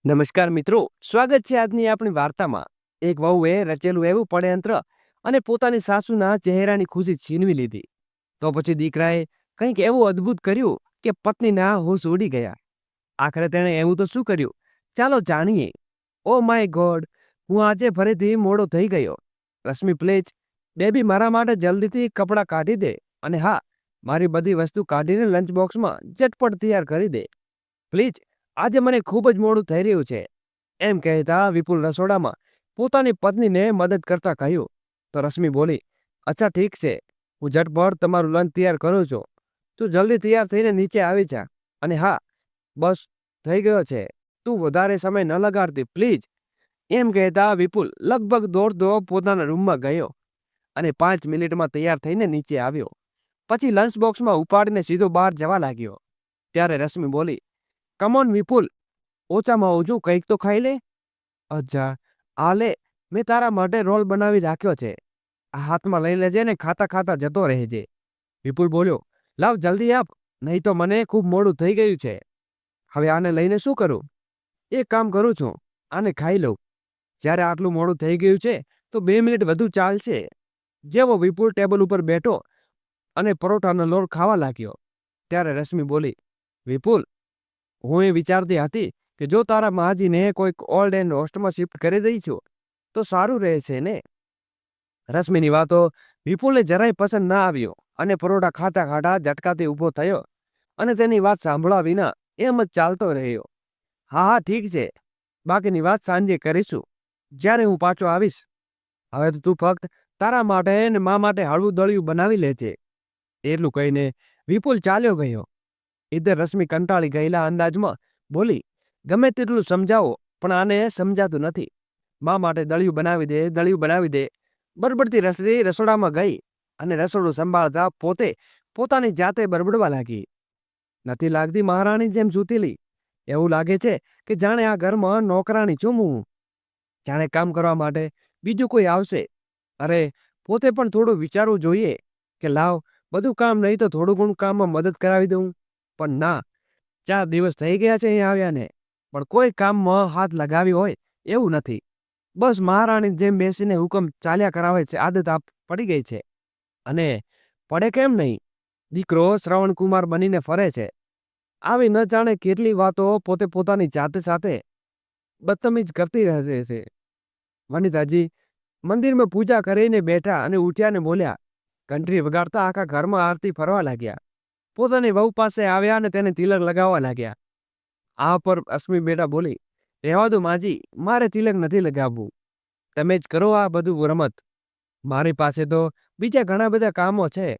નમસ્કાર મિત્રો, સ્વાગત છે આજની આપણી વાર્તામાં. એક વહુએ રચેલું એવું પડયંત્ર અને પોતાની સાસુના ચહેરાની ખુશી છીનવી લીધી. તો પછી દીકરાએ કંઈક એવું અદ્ભુત કર્યું કે પત્નીના હોશ ઉડી ગયા. આખરે તેણે એવું તો શું કર્યું? ચાલો જાણીએ. ઓ માય ગોડ, હું આજે ફરીથી મોડો થઈ ગયો. રશ્મિ પ્લીઝ, બેબી મારા માટે જલ્દીથી કપડાં કાઢી દે, અને હા, મારી બધી વસ્તુ કાઢીને લંચ બોક્સમાં ઝટપટ તૈયાર કરી દે પ્લીઝ. આજે મને ખૂબ જ મોડું થઈ રહ્યું છે. એમ કહેતા વિપુલ રસોડામાં પોતાની પત્નીને મદદ કરતા કહ્યું. તો રશ્મિ બોલી, અચ્છા ઠીક છે, હું ઝટપટ તમારું લંચ તૈયાર કરું છું. તું જલ્દી તૈયાર થઈને નીચે આવી જા. અને હા, બસ થઈ ગયો છે, તું વધારે સમય ન લગાડતી પ્લીઝ. એમ કહેતા વિપુલ લગભગ દોડતો પોતાના રૂમમાં ગયો અને 5 મિનિટમાં તૈયાર થઈને નીચે આવ્યો. પછી લંચ બોક્સમાં ઉપાડીને સીધો બહાર જવા લાગ્યો. ત્યારે રશ્મિ બોલી, કમોન વિપુલ, ઓછામાં ઓછું કંઈક તો ખાઈ લે. અચ્છા, આ લે, મેં તારા માટે રોલ બનાવી રાખ્યો છે, આ હાથમાં લઈ લેજે ને ખાતા ખાતા જતો રહેજે. વિપુલ બોલ્યો, લાવ જલ્દી આપ, નહીં તો મને ખૂબ મોડું થઈ ગયું છે. હવે આને લઈને શું કરું? એક કામ કરું છું, આને ખાઈ લઉં. જ્યારે આટલું મોડું થઈ ગયું છે તો 2 મિનિટ વધુ ચાલશે. જેવો વિપુલ ટેબલ ઉપર બેઠો અને પરોઠાનો લોટ ખાવા લાગ્યો, ત્યારે રશ્મિ બોલી, વિપુલ, હું એ વિચારતી હતી કે જો તારા માજીને કોઈક ઓલ્ડ એન્ડ હોસ્ટમાં શિફ્ટ કરી દઈ છું તો સારું રહેશે ને. રશ્મિની વાતો વિપુલને જરાય પસંદ ના આવ્યો અને પરોઠા ખાતા ખાતા ઝટકાથી ઊભો થયો અને તેની વાત સાંભળવા વિના એમ જ ચાલતો રહ્યો. હા હા ઠીક છે, બાકીની વાત સાંજે કરીશું, જ્યારે હું પાછો આવીશ. હવે તો તું ફક્ત તારા માટે ને મા માટે હળવું દળિયું બનાવી લેજે. એટલું કહીને વિપુલ ચાલ્યો ગયો. ઇધર રશ્મિ કંટાળી ગયેલા અંદાજમાં બોલી, ગમે તેટલું સમજાવો પણ આને સમજાતું નથી. મા માટે દળિયું બનાવી દે, દળિયું બનાવી દે. બરબડતી રસોઈ રસોડામાં ગઈ અને રસોડું સંભાળતા પોતે પોતાની જાતે બરબડવા લાગી. નથી લાગતી મહારાણી જેમ સૂતેલી? એવું લાગે છે કે જાણે આ ઘરમાં નોકરાણી છું હું. જાણે કામ કરવા માટે બીજું કોઈ આવશે. અરે, પોતે પણ થોડું વિચારવું જોઈએ કે લાવ, બધું કામ નહીં તો થોડું ઘણું કામમાં મદદ કરાવી દઉં. પણ ના, 4 દિવસ થઈ ગયા છે અહીંયા આવ્યાને, પણ કોઈ કામમાં હાથ લગાવી હોય એવું નથી. બસ મહારાણી જેમ બેસીને હુકમ ચાલ્યા કરાવે છે, આદત પડી ગઈ છે. અને પડે કેમ નહીં? દીકરો શ્રવણકુમાર બનીને ફરે છે. આવી ન જાણે કેટલી વાતો પોતે પોતાની જાતે સાથે બદતમીજ કરતી રહે છે. વનિતાજી મંદિરમાં પૂજા કરીને બેઠા અને ઉઠ્યા ને બોલ્યા. ઘંટડી વગાડતા આખા ઘરમાં આરતી ફરવા લાગ્યા. પોતાની વહુ પાસે આવ્યા અને તેને તિલક લગાવવા લાગ્યા. આ પર અશ્મિ બેટા બોલી, રહેવા દો માજી, મારે તિલક નથી લગાવવું. તમે જ કરો આ બધું રમત. મારી પાસે તો બીજા ઘણા બધા કામો છે.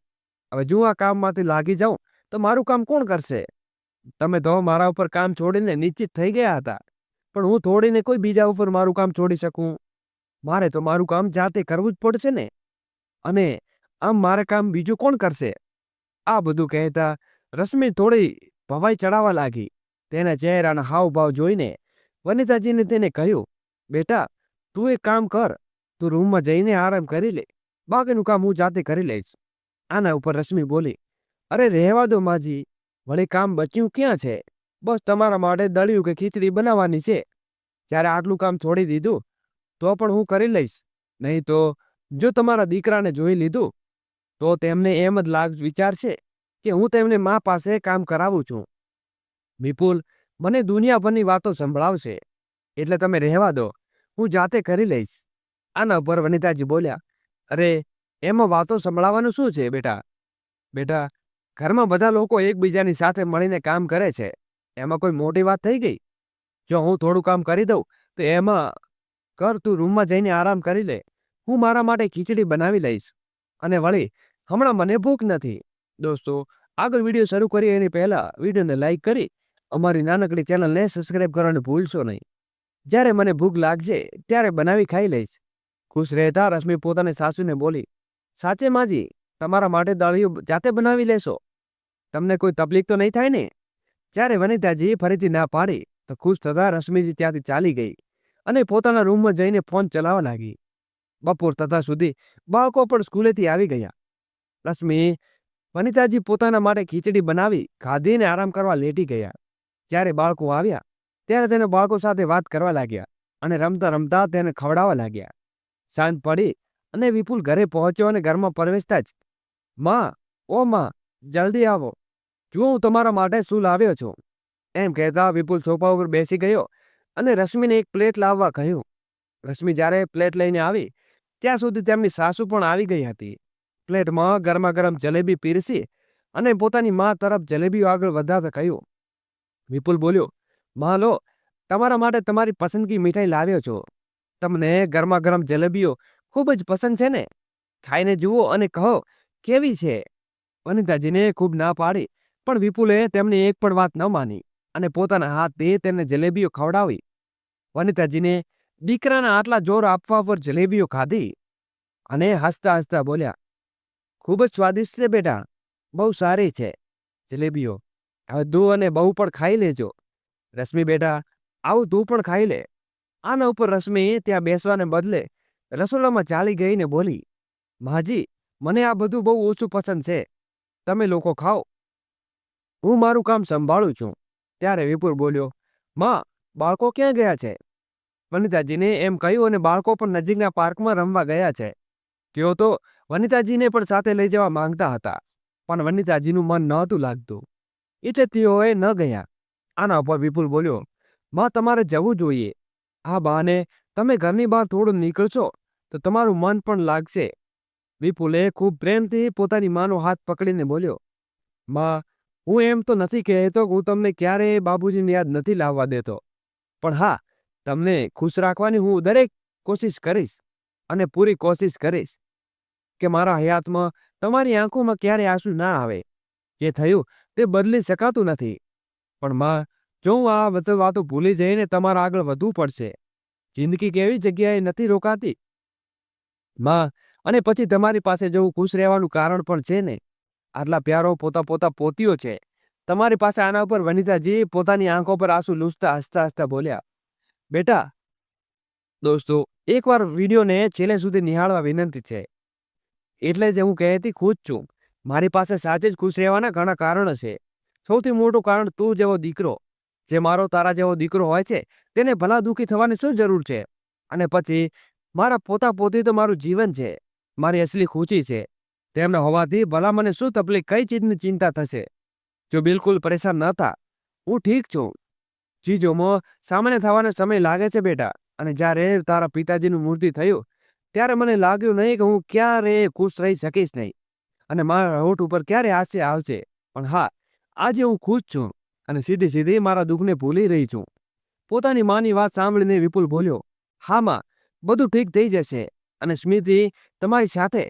હવે જો આ કામમાંથી લાગી જાઉં તો મારું કામ કોણ કરશે? તમે તો મારા ઉપર કામ છોડીને નિશ્ચિત થઈ ગયા હતા, પણ હું થોડીને કોઈ બીજા ઉપર મારું કામ છોડી શકું? મારે તો મારું કામ જાતે કરવું જ પડશે ને. અને આમ મારે કામ બીજું કોણ કરશે? આ બધું કહેતા રશ્મિ થોડી ભવાઈ ચડાવવા લાગી. તેના ચહેરાના હાવભાવ જોઈને વનિતાજીને તેને કહ્યું, બેટા, તું એક કામ કર, તું રૂમમાં જઈને આરામ કરી લે, બાકીનું કામ હું જાતે કરી લઈશ. આના ઉપર રશ્મિ બોલી, અરે રહેવા દો માજી, વળી કામ બચ્યું ક્યાં છે? બસ તમારા માટે દળિયું કે ખીચડી બનાવવાની છે. જ્યારે આટલું કામ છોડી દીધું તો પણ હું કરી લઈશ. નહીં તો જો તમારા દીકરાને જોઈ લીધું તો તેમને એમ જ વિચારશે કે હું તેમને મા પાસે કામ કરાવું છું. વિપુલ મને દુનિયાભરની વાતો સંભળાવશે, એટલે તમે રહેવા દો, હું જાતે કરી લઈશ. આના ઉપર વનિતાજી બોલ્યા, અરે, એમાં વાતો સંભળાવવાનું શું છે બેટા? બેટા, ઘરમાં બધા લોકો એકબીજાની સાથે મળીને કામ કરે છે, એમાં કોઈ મોટી વાત થઈ ગઈ? જો હું થોડું કામ કરી દઉં તો એમાં કર, તું રૂમમાં જઈને આરામ કરી લે, હું મારા માટે ખીચડી બનાવી લઈશ. અને વળી હમણાં મને ભૂખ નથી. દોસ્તો, આગળ વિડીયો શરૂ કરીએ એની પહેલાં વિડીયોને લાઇક કરી અમારી નાનકડી ચેનલને સબસ્ક્રાઈબ કરવાનું ભૂલશો નહીં. જ્યારે મને ભૂખ લાગશે ત્યારે બનાવી ખાઈ લઈશ. ખુશ રહેતા રશ્મિ પોતાની સાસુને બોલી, સાચે માજી, તમારા માટે દળિયું જાતે બનાવી લેશો? તમને કોઈ તકલીફ તો નહીં થાય ને? જ્યારે વનિતાજી ફરીથી ના પાડી તો ખુશ થતા રશ્મિજી ત્યાંથી ચાલી ગઈ અને પોતાના રૂમમાં જઈને ફોન ચલાવવા લાગી. બપોર થતા સુધી બાળકો પણ સ્કૂલેથી આવી ગયા. રશ્મિ વનિતાજી પોતાના માટે ખીચડી બનાવી ખાધીને આરામ કરવા લેટી ગયા. જ્યારે બાળકો આવ્યા ત્યારે તેને બાળકો સાથે વાત કરવા લાગ્યા અને રમતા રમતા તેને ખવડાવવા લાગ્યા. સાંજ પડી અને વિપુલ ઘરે પહોંચ્યો અને ઘરમાં પ્રવેશતા જ, માં, ઓ માં, જલ્દી આવો, જુઓ હું તમારા માટે શું લાવ્યો છું. એમ કહેતા વિપુલ સોફા ઉપર બેસી ગયો અને રશ્મિને એક પ્લેટ લાવવા કહ્યું. રશ્મિ જ્યારે પ્લેટ લઈને આવી ત્યાં સુધી તેમની સાસુ પણ આવી ગઈ હતી. પ્લેટમાં ગરમા ગરમ જલેબી પીરસી અને પોતાની મા તરફ જલેબીઓ આગળ વધારતા કહ્યું. વિપુલ બોલ્યો, માં લો, તમારા માટે તમારી પસંદગી મીઠાઈ લાવ્યો છો. તમને ગરમા ગરમ જલેબીઓ ખૂબ જ પસંદ છે ને? ખાઈને જુઓ અને કહો કેવી છે. વનિતાજીને ખૂબ ના પાડી, પણ વિપુલે તેમની એક પણ વાત ન માની અને પોતાના હાથથી તેને જલેબીઓ ખવડાવી. વનિતાજીને દીકરાના આટલા જોર આપવા પર જલેબીઓ ખાધી અને હસતા હસતા બોલ્યા, ખૂબ જ સ્વાદિષ્ટ છે બેટા, બહુ સારી છે જલેબીઓ. હવે તું અને બહુ પણ ખાઈ લેજો. રશ્મિ બેટા, આવું તું પણ ખાઈ લે. આના ઉપર રશ્મિ ત્યાં બેસવાને બદલે રસોડામાં ચાલી ગઈને બોલી, માજી, મને આ બધું બહુ ઓછું પસંદ છે, તમે લોકો ખાઓ, હું મારું કામ સંભાળું છું. ત્યારે વિપુલ બોલ્યો, માં, બાળકો ક્યાં ગયા છે? વનિતાજીને એમ કહ્યું અને બાળકો પણ નજીકના પાર્કમાં રમવા ગયા છે. તેઓ તો વનિતાજીને પણ સાથે લઈ જવા માંગતા હતા, પણ વનિતાજીનું મન નહોતું લાગતું, એટલે તેઓએ ન ગયા. આના ઉપર વિપુલ બોલ્યો, માં, તમારે જવું જોઈએ. આ બહાને તમે ઘરની બહાર થોડું નીકળશો તો તમારું મન પણ લાગશે. વિપુલે ખૂબ પ્રેમથી પોતાની માનો હાથ પકડીને બોલ્યો, માં, હું એમ તો નથી કહેતો કે હું તમને ક્યારેય બાબુજીની યાદ નથી લાવવા દેતો, પણ હા, તમને ખુશ રાખવાની હું દરેક કોશિશ કરીશ અને પૂરી કોશિશ કરીશ કે મારા હયાતમાં તમારી આંખોમાં ક્યારેય આંસુ ના આવે. જે થયું તે બદલી શકાતું નથી, પણ માં, જો હું આ બધી વાતો ભૂલી જઈને તમારા આગળ વધવું પડશે. જિંદગી કેવી જગ્યાએ નથી રોકાતી માં, અને પછી તમારી પાસે જવું ખુશ રહેવાનું કારણ પણ છે ને. આટલા પ્યારો પોતા પોતીઓ છે તમારી પાસે. આના ઉપર વનિતાજી પોતાની આંખો પર આંસુ લૂછતા હસતા હસતા બોલ્યા. બેટા, દોસ્તો, એકવાર વિડીયોને છેલ્લે સુધી નિહાળવા વિનંતી છે. એટલે જ હું કહેતી ખુશ છું. મારી પાસે સાચે જ ખુશ રહેવાના ઘણા કારણો છે. સૌથી મોટું કારણ તું જેવો દીકરો, જે મારો તારા જેવો દીકરો હોય છે, તેને ભલા દુઃખી થવાની શું જરૂર છે? અને પછી મારા પોતા પોતી તો મારું જીવન છે, મારી અસલી ખુશી છે. તેમના હોવાથી ભલા મને શું તકલીફ, કઈ ચીજની ચિંતા થશે? જો બિલકુલ પરેશાન ન થા, હું ઠીક છું. ચીજોમાં સામાન્ય થવાનો સમય લાગે છે બેટા, અને જ્યારે તારા પિતાજીનું મૃત્યુ થયું ત્યારે મને લાગ્યું નહીં કે હું ક્યારેય ખુશ રહી શકીશ નહીં અને મારા હોઠ ઉપર ક્યારે હાસ્ય આવશે. પણ હા, આજે હું ખુશ છું અને સીધી સીધી મારા દુઃખને ભૂલી રહી છું. પોતાની માની વાત સાંભળીને વિપુલ બોલ્યો, હા માં, બધું ઠીક થઈ જશે અને સ્મૃતિ તમારી સાથે.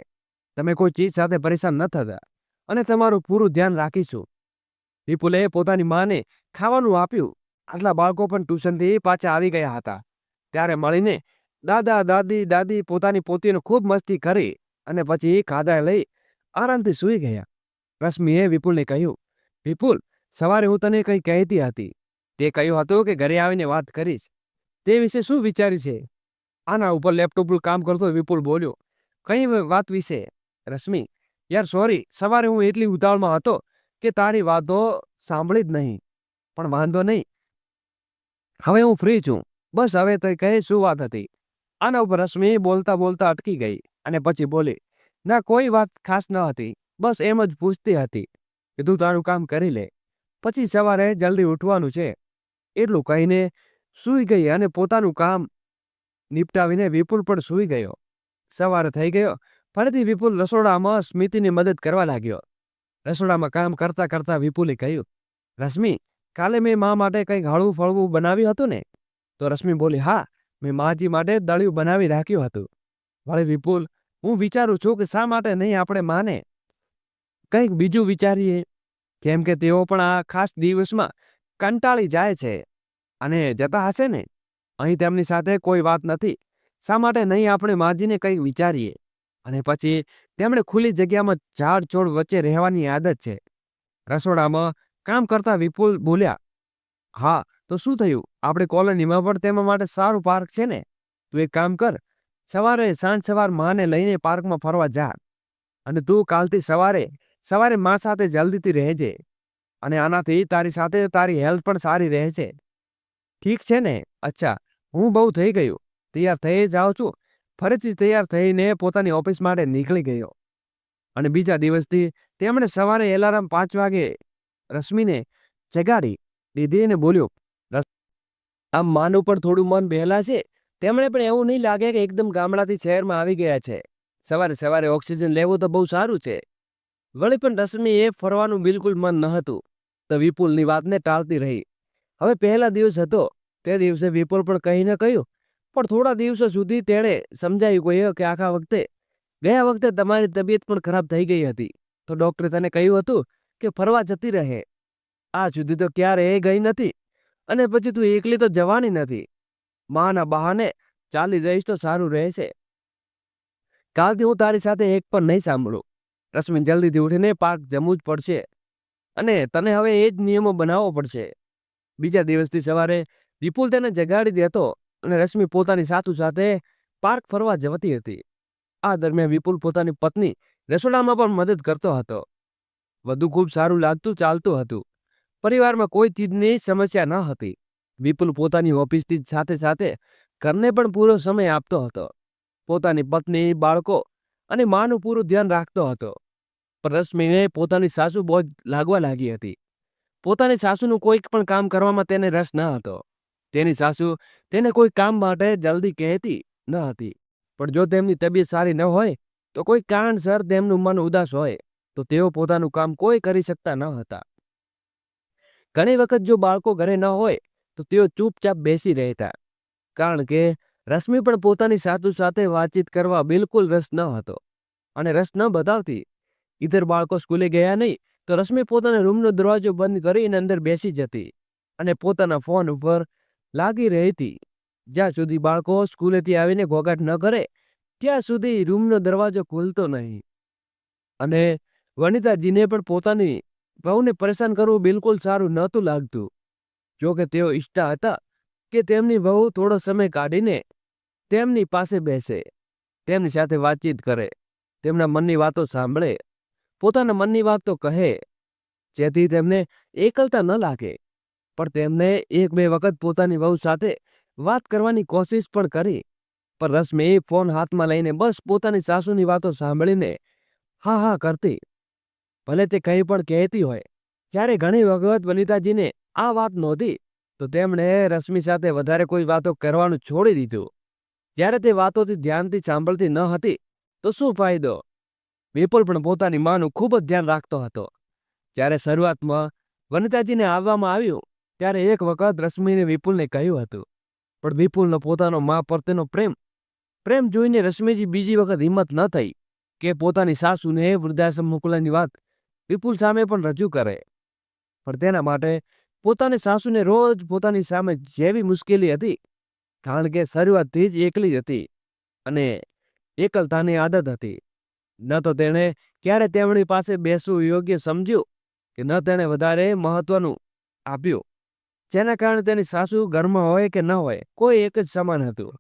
તમે કોઈ ચીજ સાથે પરેશાન ન થતા અને તમારું પૂરું ધ્યાન રાખીશું. વિપુલે પોતાની માને ખાવાનું આપ્યું. આટલા બાળકો પણ ટ્યુશનથી પાછા આવી ગયા હતા. ત્યારે મળીને દાદા, દાદી, દાદી પોતાની પોતીને ખૂબ મસ્તી કરી અને પછી ખાધા લઈ આરામથી સૂઈ ગયા. રશ્મિએ વિપુલને કહ્યું, વિપુલ, સવારે હું તને કંઈ કહેતી હતી. તે કહ્યું હતું કે ઘરે આવીને વાત કરીશ. તે વિશે શું વિચાર્યું છે? આના ઉપર લેપટોપ પર કામ કરતો વિપુલ બોલ્યો, કઈ વાત વિશે? રશ્મિ, યાર સોરી, સવારે હું એટલી ઉતાવળમાં હતો કે તારી વાતો સાંભળી જ નહીં. પણ વાંધો નહીં, હવે હું ફ્રી છું. બસ હવે તે કહે શું વાત હતી? આના ઉપર રશ્મિ બોલતા બોલતા અટકી ગઈ અને પછી બોલી, ના, કોઈ વાત ખાસ ન હતી, બસ એમ જ પૂછતી હતી કે તું તારું કામ કરી લે, પછી સવારે જલ્દી ઉઠવાનું છે. એટલું કહીને સૂઈ ગઈ અને પોતાનું કામ નિપટાવીને વિપુલ પણ સૂઈ ગયો. સવારે થઈ ગયો. ફરીથી વિપુલ રસોડામાં સ્મિતિની મદદ કરવા લાગ્યો. રસોડામાં કામ કરતા કરતા વિપુલે કહ્યું, રશ્મિ, કાલે મેં મા માટે કંઈક હળવું ફળવું બનાવ્યું હતું ને? તો રશ્મિ બોલી, હા, મેં માજી માટે દળિયું બનાવી રાખ્યું હતું. વળી વિપુલ, હું વિચારું છું કે શા માટે નહીં આપણે માને કંઈક બીજું વિચારીએ, કેમ કે તેઓ પણ આ ખાસ દિવસમાં કંટાળી જાય છે અને જતા હશે ને. અહીં તેમની સાથે કોઈ વાત નથી. શા માટે નહીં આપણે માજીને કંઈક વિચારીએ? અને પછી તેમણે ખુલ્લી જગ્યામાં ઝાડ છોડ વચ્ચે રહેવાની આદત છે. રસોડામાં કામ કરતા વિપુલ બોલ્યા, હા, તો શું થયું? આપણે કોલોનીમાં પણ તેમાં માટે સારું પાર્ક છે ને. તું એક કામ કર, સાંજ સવાર માને લઈને પાર્કમાં ફરવા જા અને તું કાલથી સવારે મા સાથે જલ્દીથી રહેજે અને આનાથી તારી સાથે તારી હેલ્થ પણ સારી રહેશે. ઠીક છે ને? અચ્છા, હું બહુ થઈ ગયું. તૈયાર થઈ જાઉં છું. ફરીથી તૈયાર થઈને પોતાની ઓફિસ માટે નીકળી ગયો. અને બીજા દિવસથી તેમણે સવારે એલાર્મ 5 વાગે રશ્મિને જગાડી દીધી અને બોલ્યો, આમ માનું પણ થોડું મન બહેલા છે. તેમણે પણ એવું નહીં લાગે કે એકદમ ગામડાથી શહેરમાં આવી ગયા છે. સવારે સવારે ઓક્સિજન લેવું તો બહુ સારું છે. વળી પણ રશ્મિએ ફરવાનું બિલકુલ મન ન હતું, તો વિપુલની વાતને ટાળતી રહી. હવે પહેલા દિવસ હતો, તે દિવસે વિપુલ પણ કહી ન કહ્યું, પણ થોડા દિવસો સુધી તેણે સમજાયું ગયું કે ગયા વખતે તમારી તબિયત પણ ખરાબ થઈ ગઈ હતી, તો ડૉક્ટરે તને કહ્યું હતું કે ફરવા જતી રહે. આ સુધી તો ક્યારેય ગઈ નથી, અને પછી તું એકલી તો જવાની નથી. માના બહાને ચાલી જઈશ તો સારું રહેશે. કાલથી હું તારી સાથે એક પણ નહીં સાંભળું. રશ્મિ જલ્દીથી ઉઠીને પાર્ક જમવું જ પડશે, અને તને હવે એ જ નિયમો બનાવવો પડશે. બીજા દિવસથી સવારે વિપુલ તેને જગાડી દેતો અને રશ્મિ પોતાની સાસુ સાથે પાર્ક ફરવા જતી હતી. આ દરમિયાન વિપુલ પોતાની પત્ની રસોડામાં પણ મદદ કરતો હતો. બધું ખૂબ સારું ચાલતું હતું. પરિવારમાં કોઈ ચીજની સમસ્યા ન હતી. વિપુલ પોતાની ઓફિસથી સાથે સાથે ઘરને પણ પૂરો સમય આપતો હતો. પોતાની પત્ની, બાળકો અને માનું પૂરું ધ્યાન રાખતો હતો. પણ રશ્મિને પોતાની સાસુ બોજ લાગવા લાગી હતી. પોતાની સાસુનું કોઈ પણ કામ કરવામાં તેને રસ ન હતો. તેની સાસુ તેને કોઈ કામ માટે જલ્દી કહેતી ન હતી. પણ જો તેમની તબિયત સારી ન હોય, તો કોઈ કારણસર તેમનું મન ઉદાસ હોય, તો તેઓ પોતાનું કામ કોઈ કરી શકતા ન હતા. ઘણી વખત જો બાળકો ઘરે ન હોય, તો તેઓ ચૂપચાપ બેસી રહેતા, કારણ કે રશ્મિ પણ પોતાની સાસુ સાથે વાતચીત કરવા બિલકુલ રસ ન હતો, અને રસ ન બતાવતી. ઇધર બાળકો સ્કૂલે ગયા નહીં, તો રશ્મિ પોતાના રૂમનો દરવાજો બંધ કરીને અંદર બેસી જતી અને પોતાના ફોન ઉપર લાગી રહેતી. જ્યાં સુધી બાળકો સ્કૂલેથી આવીને ઘોઘાટ ન કરે, ત્યાં સુધી રૂમનો દરવાજો ખુલતો નહીં. અને વનિતાજીને પણ પોતાની વહુને પરેશાન કરવું બિલકુલ સારું નહોતું લાગતું. જોકે તેઓ ઈચ્છતા હતા કે તેમની વહુ થોડો સમય કાઢીને તેમની પાસે બેસે, તેમની સાથે વાતચીત કરે, તેમના મનની વાતો સાંભળે, પોતાના મનની વાતો કહે, જેથી તેમને એકલતા ન લાગે. પણ તેમને એક બે વખત પોતાની વહુ સાથે વાત કરવાની કોશિશ પણ કરી, પણ રશ્મિ ફોન હાથમાં લઈને બસ પોતાની સાસુની વાતો સાંભળીને હા હા કરતી, ભલે તે કંઈ પણ કહેતી હોય. જ્યારે ઘણી વખત વનિતાજીને આ વાત નહોતી, તો તેમણે રશ્મિ સાથે વધારે કોઈ વાતો કરવાનું છોડી દીધું. જ્યારે તે વાતોથી ધ્યાનથી સાંભળતી ન હતી, તો શું ફાયદો? વિપુલ પણ પોતાની માનું ખૂબ જ ધ્યાન રાખતો હતો. જ્યારે શરૂઆતમાં વનિતાજીને આવવામાં આવ્યું, ત્યારે એક વખત રશ્મિને વિપુલને કહ્યું હતું, પણ વિપુલનો પોતાનો મા પ્રત્યેનો પ્રેમ જોઈને રશ્મિજી બીજી વખત હિંમત ન થઈ કે પોતાની સાસુને વૃદ્ધાશ્રમ મોકલવાની વાત વિપુલ સામે પણ રજૂ કરે. પણ તેના માટે પોતાની સાસુને રોજ પોતાની સામે જેવી મુશ્કેલી હતી, કારણ કે શરૂઆતથી જ એકલી જ હતી અને એકલતાની આદત હતી. ન તો તેણે ક્યારે તેમની પાસે બેસવું યોગ્ય સમજ્યું, કે ન તેણે વધારે મહત્વનું આપ્યું, જેના કારણે તેની સાસુ ઘરમાં હોય કે ન હોય, કોઈ એક જ સમાન હતું.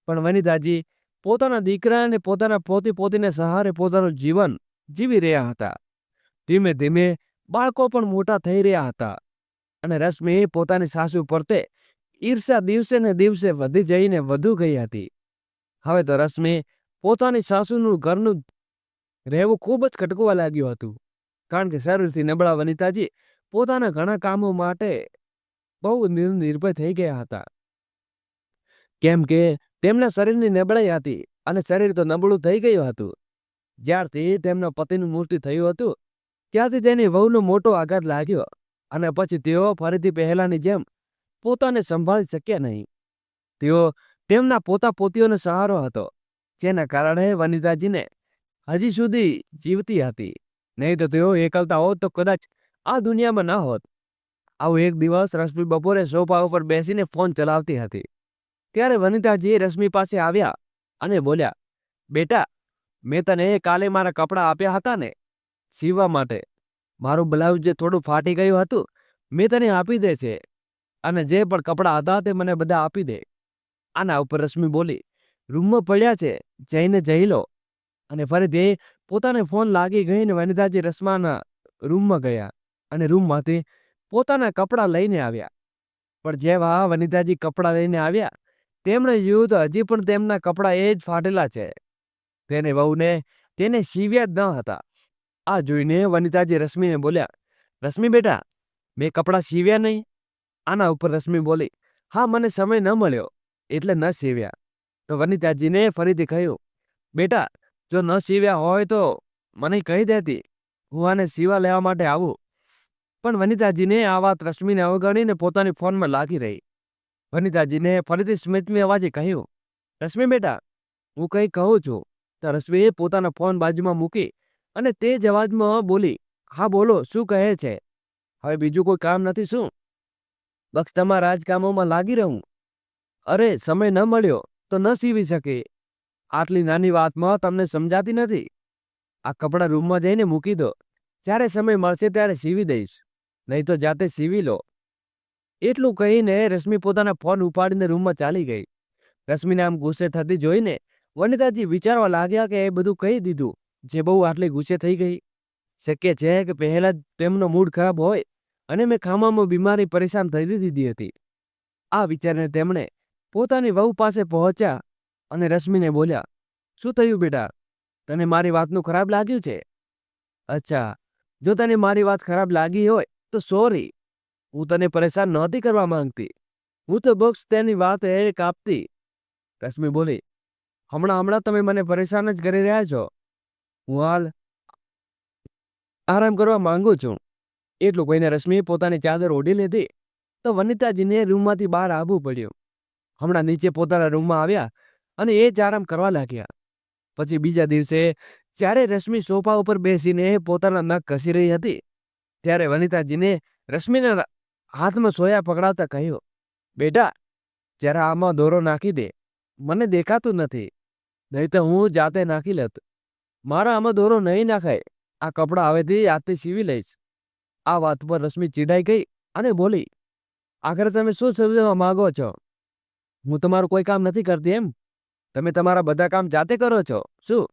પણ વનિતાજી પોતાના દીકરા અને પોતાના પોતી પોતીને સહારે પોતાનું જીવન જીવી રહ્યા હતા. ધીમે ધીમે બાળકો પણ મોટા થઈ રહ્યા હતા, અને રશ્મિ પોતાની સાસુ પ્રત્યે ઈર્ષા દિવસે ને દિવસે વધી જઈને વધુ ગઈ હતી. હવે તો રશ્મિ પોતાની સાસુનું ઘરનું રહેવું ખૂબ જ ખટકવા લાગ્યું હતું, કારણ કે શરીરથી નબળા વનિતાજી પોતાના ઘણા કામો માટે બહુ નિર્ભય થઈ ગયા હતા. કેમ કે તેમના શરીરની નબળાઈ હતી, અને શરીર તો નબળું થઈ ગયું હતું. જ્યારથી તેમના પતિનું મૃત્યુ થયું હતું, ત્યાંથી તેની વહુનો મોટો આઘાત લાગ્યો, અને પછી તેઓ ફરીથી પહેલાની જેમ પોતાને સંભાળી શક્યા નહીં. તેઓ તેમના પોતા પોતીઓનો સહારો હતો, જેના કારણે વનિતાજીને હજી સુધી જીવતી હતી. નહીં તો તેઓ એકલતા હોત તો કદાચ આ દુનિયામાં ન હોત. આવું એક દિવસ રશ્મિ બપોરે સોફા ઉપર બેસીને ફોન ચલાવતી હતી. ત્યારે વનિતાજી રશ્મિ પાસે આવ્યા અને બોલ્યા, બેટા, મેં તને કાલે મારા કપડાં આપ્યા હતા ને સીવવા માટે. મારું બ્લાઉઝ જે થોડું ફાટી ગયું હતું, મેં તને આપી દે છે, અને જે પણ કપડાં હતા તે મને બધા આપી દે. આના ઉપર રશ્મિ બોલી, રૂમમાં પડ્યા છે, જઈને જઈ લો. અને ફરીથી પોતાને ફોન લાગી ગઈને વનિતાજી રશ્માના રૂમમાં ગયા અને રૂમમાંથી પોતાના કપડાં લઈને આવ્યા. પણ જેવા વનિતાજી કપડાં લઈને આવ્યા તેમણે જોયું તો હજી પણ તેમના કપડાં એ જ ફાટેલા છે. તેને વહુને તેને સીવ્યા જ ન હતા. આ જોઈને વનિતાજી રશ્મિને બોલ્યા, રશ્મિ બેટા, મેં કપડાં સીવ્યા નહીં? આના ઉપર રશ્મિ બોલી, હા, મને સમય ન મળ્યો એટલે ન સીવ્યા. તો વનિતાજીને ફરીથી કહ્યું, બેટા, જો ન સીવ્યા હોય તો મને કહી દેતી, હું આને સીવા લેવા માટે આવું. પણ વનિતાજીને આ વાત રશ્મિને અવગણીને પોતાની ફોનમાં લાગી રહી. વનિતાજીને ફરીથી સ્મિતમી અવાજે કહ્યું, રશ્મિ બેટા, હું કંઈ કહું છું. તો રશ્મિએ પોતાનો ફોન બાજુમાં મૂકી અને તે જ અવાજમાં બોલી, હા બોલો, શું કહે છે? હવે બીજું કોઈ કામ નથી શું? બસ તમારા જ કામોમાં લાગી રહું? અરે, સમય ન મળ્યો તો ન સીવી શકે. આટલી નાની વાતમાં તમને સમજાતી નથી? આ કપડાં રૂમમાં જઈને મૂકી દો, જ્યારે સમય મળશે ત્યારે સીવી દઈશ, નહીં તો જાતે સીવી લો. એટલું કહીને રશ્મિ પોતાના ફોન ઉપાડીને રૂમમાં ચાલી ગઈ. રશ્મિને આમ ગુસ્સે થતી જોઈને વનિતાજી વિચારવા લાગ્યા કે એ બધું કહી દીધું જે બહુ આટલી ગુસ્સે થઈ ગઈ. શક્ય છે કે પહેલા જ તેમનો મૂડ ખરાબ હોય અને મેં ખાવામાં બીમારી પરેશાન થઈ દીધી હતી. આ વિચારીને તેમણે પોતાની વહુ પાસે પહોંચ્યા અને રશ્મિને બોલ્યા, શું થયું બેટા, તને મારી વાતનું ખરાબ લાગ્યું છે? અચ્છા, જો તને મારી વાત ખરાબ લાગી હોય તો સોરી, હું તને પરેશાન નહોતી કરવા માંગતી, હું તો બસ તેની વાત એ કાપતી. રશ્મિ બોલી, હમણાં તમે મને પરેશાન જ કરી રહ્યા છો. હું હાલ આરામ કરવા માંગુ છું. એટલું કહીને રશ્મિએ પોતાની ચાદર ઓઢી લીધી તો વનિતાજીને રૂમમાંથી બહાર આવવું પડ્યું. હમણાં નીચે પોતાના રૂમમાં આવ્યા અને એ જ આરામ કરવા લાગ્યા. પછી બીજા દિવસે જ્યારે રશ્મિ સોફા ઉપર બેસીને પોતાના નખ ઘસી રહી હતી ત્યારે વનિતાજીને રશ્મિના હાથમાં સોયા પકડાવતા કહ્યું, બેટા, જરા આમાં દોરો નાખી દે, મને દેખાતું નથી, નહીં તો હું જાતે નાખી લેત. મારા આમાં દોરો નહીં નાખાય, આ કપડાં હવેથી આજથી સીવી લઈશ. આ વાત પર રશ્મિ ચીડાઈ ગઈ અને બોલી, આખરે તમે શું સમજવા માંગો છો? હું તમારું કોઈ કામ નથી કરતી એમ? તમે તમારા બધા કામ જાતે કરો છો શું?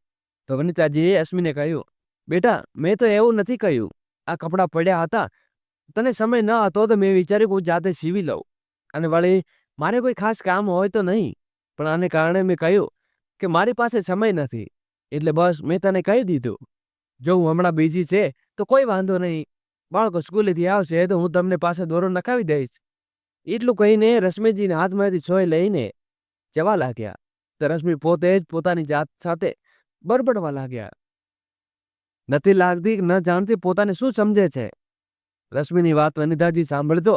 તો વનિતાજીએ અશ્મિને કહ્યું, બેટા, મેં તો એવું નથી કહ્યું. આ કપડાં પડ્યા હતા, તને સમય ન હતો તો મેં વિચાર્યું કે હું જાતે સીવી લઉં, અને વળી મારે કોઈ ખાસ કામ હોય તો નહીં, પણ આને કારણે મેં કહ્યું કે મારી પાસે સમય નથી, એટલે બસ મેં તને કહી દીધું. જો હું હમણાં બીજી છે તો કોઈ વાંધો નહીં, બાળકો સ્કૂલેથી આવશે તો હું તમને પાસે દોરો નખાવી દઈશ. એટલું કહીને રશ્મિજીના હાથમાંથી સોય લઈને જવા લાગ્યા. તો રશ્મિ પોતે જ પોતાની જાત સાથે બરબડવા લાગ્યા. નથી લાગતી ન જાણતી પોતાને શું સમજે છે. રશ્મિની વાત વનિતાજી સાંભળતો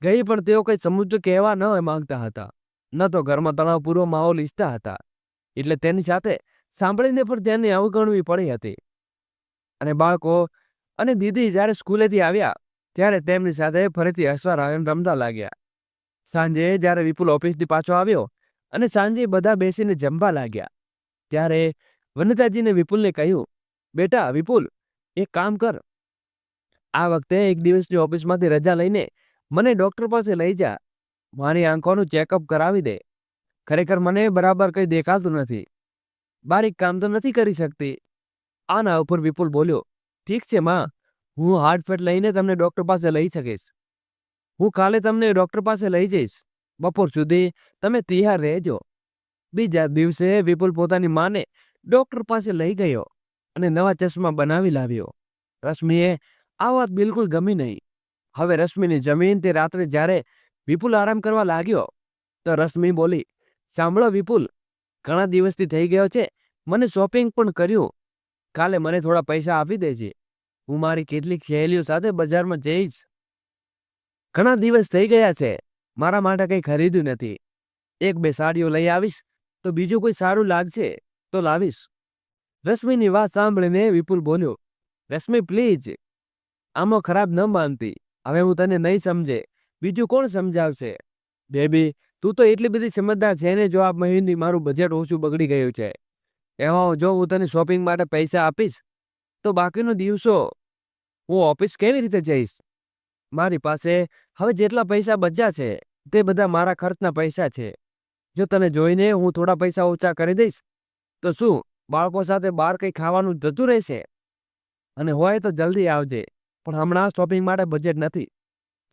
ગઈ પણ તેઓ કંઈ સમજવું કહેવા ન માંગતા હતા, ન તો ઘરમાં તણાવપૂર્વ માહોલ ઈચ્છતા હતા, એટલે તેની સાથે સાંભળીને પણ તેને અવગણવી પડી હતી. અને બાળકો અને દીદી જ્યારે સ્કૂલેથી આવ્યા ત્યારે તેમની સાથે ફરીથી હસવા રમતા લાગ્યા. સાંજે જ્યારે વિપુલ ઓફિસથી પાછો આવ્યો અને સાંજે બધા બેસીને જમવા લાગ્યા ત્યારે વનિતાજીને વિપુલને કહ્યું, બેટા વિપુલ, એક કામ કર, આ વખતે એક દિવસની ઓફિસમાંથી રજા લઈને મને ડૉક્ટર પાસે લઈ જા, મારી આંખોનું ચેકઅપ કરાવી દે. ખરેખર મને બરાબર કંઈ દેખાતું નથી, બારીક કામ તો નથી કરી શકતી. આના ઉપર વિપુલ બોલ્યો, ઠીક છે માં, હું હાર્ટફેટ લઈને તમને ડૉક્ટર પાસે લઈ શકીશ. હું કાલે તમને ડૉક્ટર પાસે લઈ જઈશ. બપોર સુધી તમે તૈયાર રહેજો. બીજા દિવસે વિપુલ પોતાની માને ડૉક્ટર પાસે લઈ ગયો અને નવા ચશ્મા બનાવી લાવ્યો. રશ્મિએ આ વાત બિલકુલ ગમી નહીં. હવે રશ્મિની જમીન તે રાત્રે જ્યારે વિપુલ આરામ કરવા લાગ્યો તો રશ્મિ બોલી, સાંભળો વિપુલ, ઘણા દિવસથી થઈ ગયો છે, મને શોપિંગ પણ કર્યું, કાલે મને થોડા પૈસા આપી દેજે, હું મારી કેટલીક સહેલીઓ સાથે બજારમાં જઈશ. ઘણા દિવસ થઈ ગયા છે, મારા માટે કંઈ ખરીદ્યું નથી. એક બે સાડીઓ લઈ આવીશ તો બીજું કોઈ સારું લાગશે તો લાવીશ. રશ્મિની વાત સાંભળીને વિપુલ બોલ્યો, રશ્મિ પ્લીઝ, આમાં ખરાબ ન માનતી, હવે હું તને નહીં સમજે, બીજું કોણ સમજાવશે? બેબી, તું તો એટલી બધી સમજદાર છે ને, જો આ મહિને મારું બજેટ ઓછું બગડી ગયું છે, એમાં જો હું તને શોપિંગ માટે પૈસા આપીશ તો બાકીનો દિવસો હું ઓફિસ કેવી રીતે જઈશ? મારી પાસે હવે જેટલા પૈસા બચ્યા છે તે બધા મારા ખર્ચના પૈસા છે. જો તને જોઈને હું થોડા પૈસા ઓછા કરી દઈશ તો શું બાળકો સાથે બહાર કંઈ ખાવાનું જતું રહેશે? અને હોય તો જલ્દી આવજે, પણ હમણાં શોપિંગ માટે બજેટ નથી.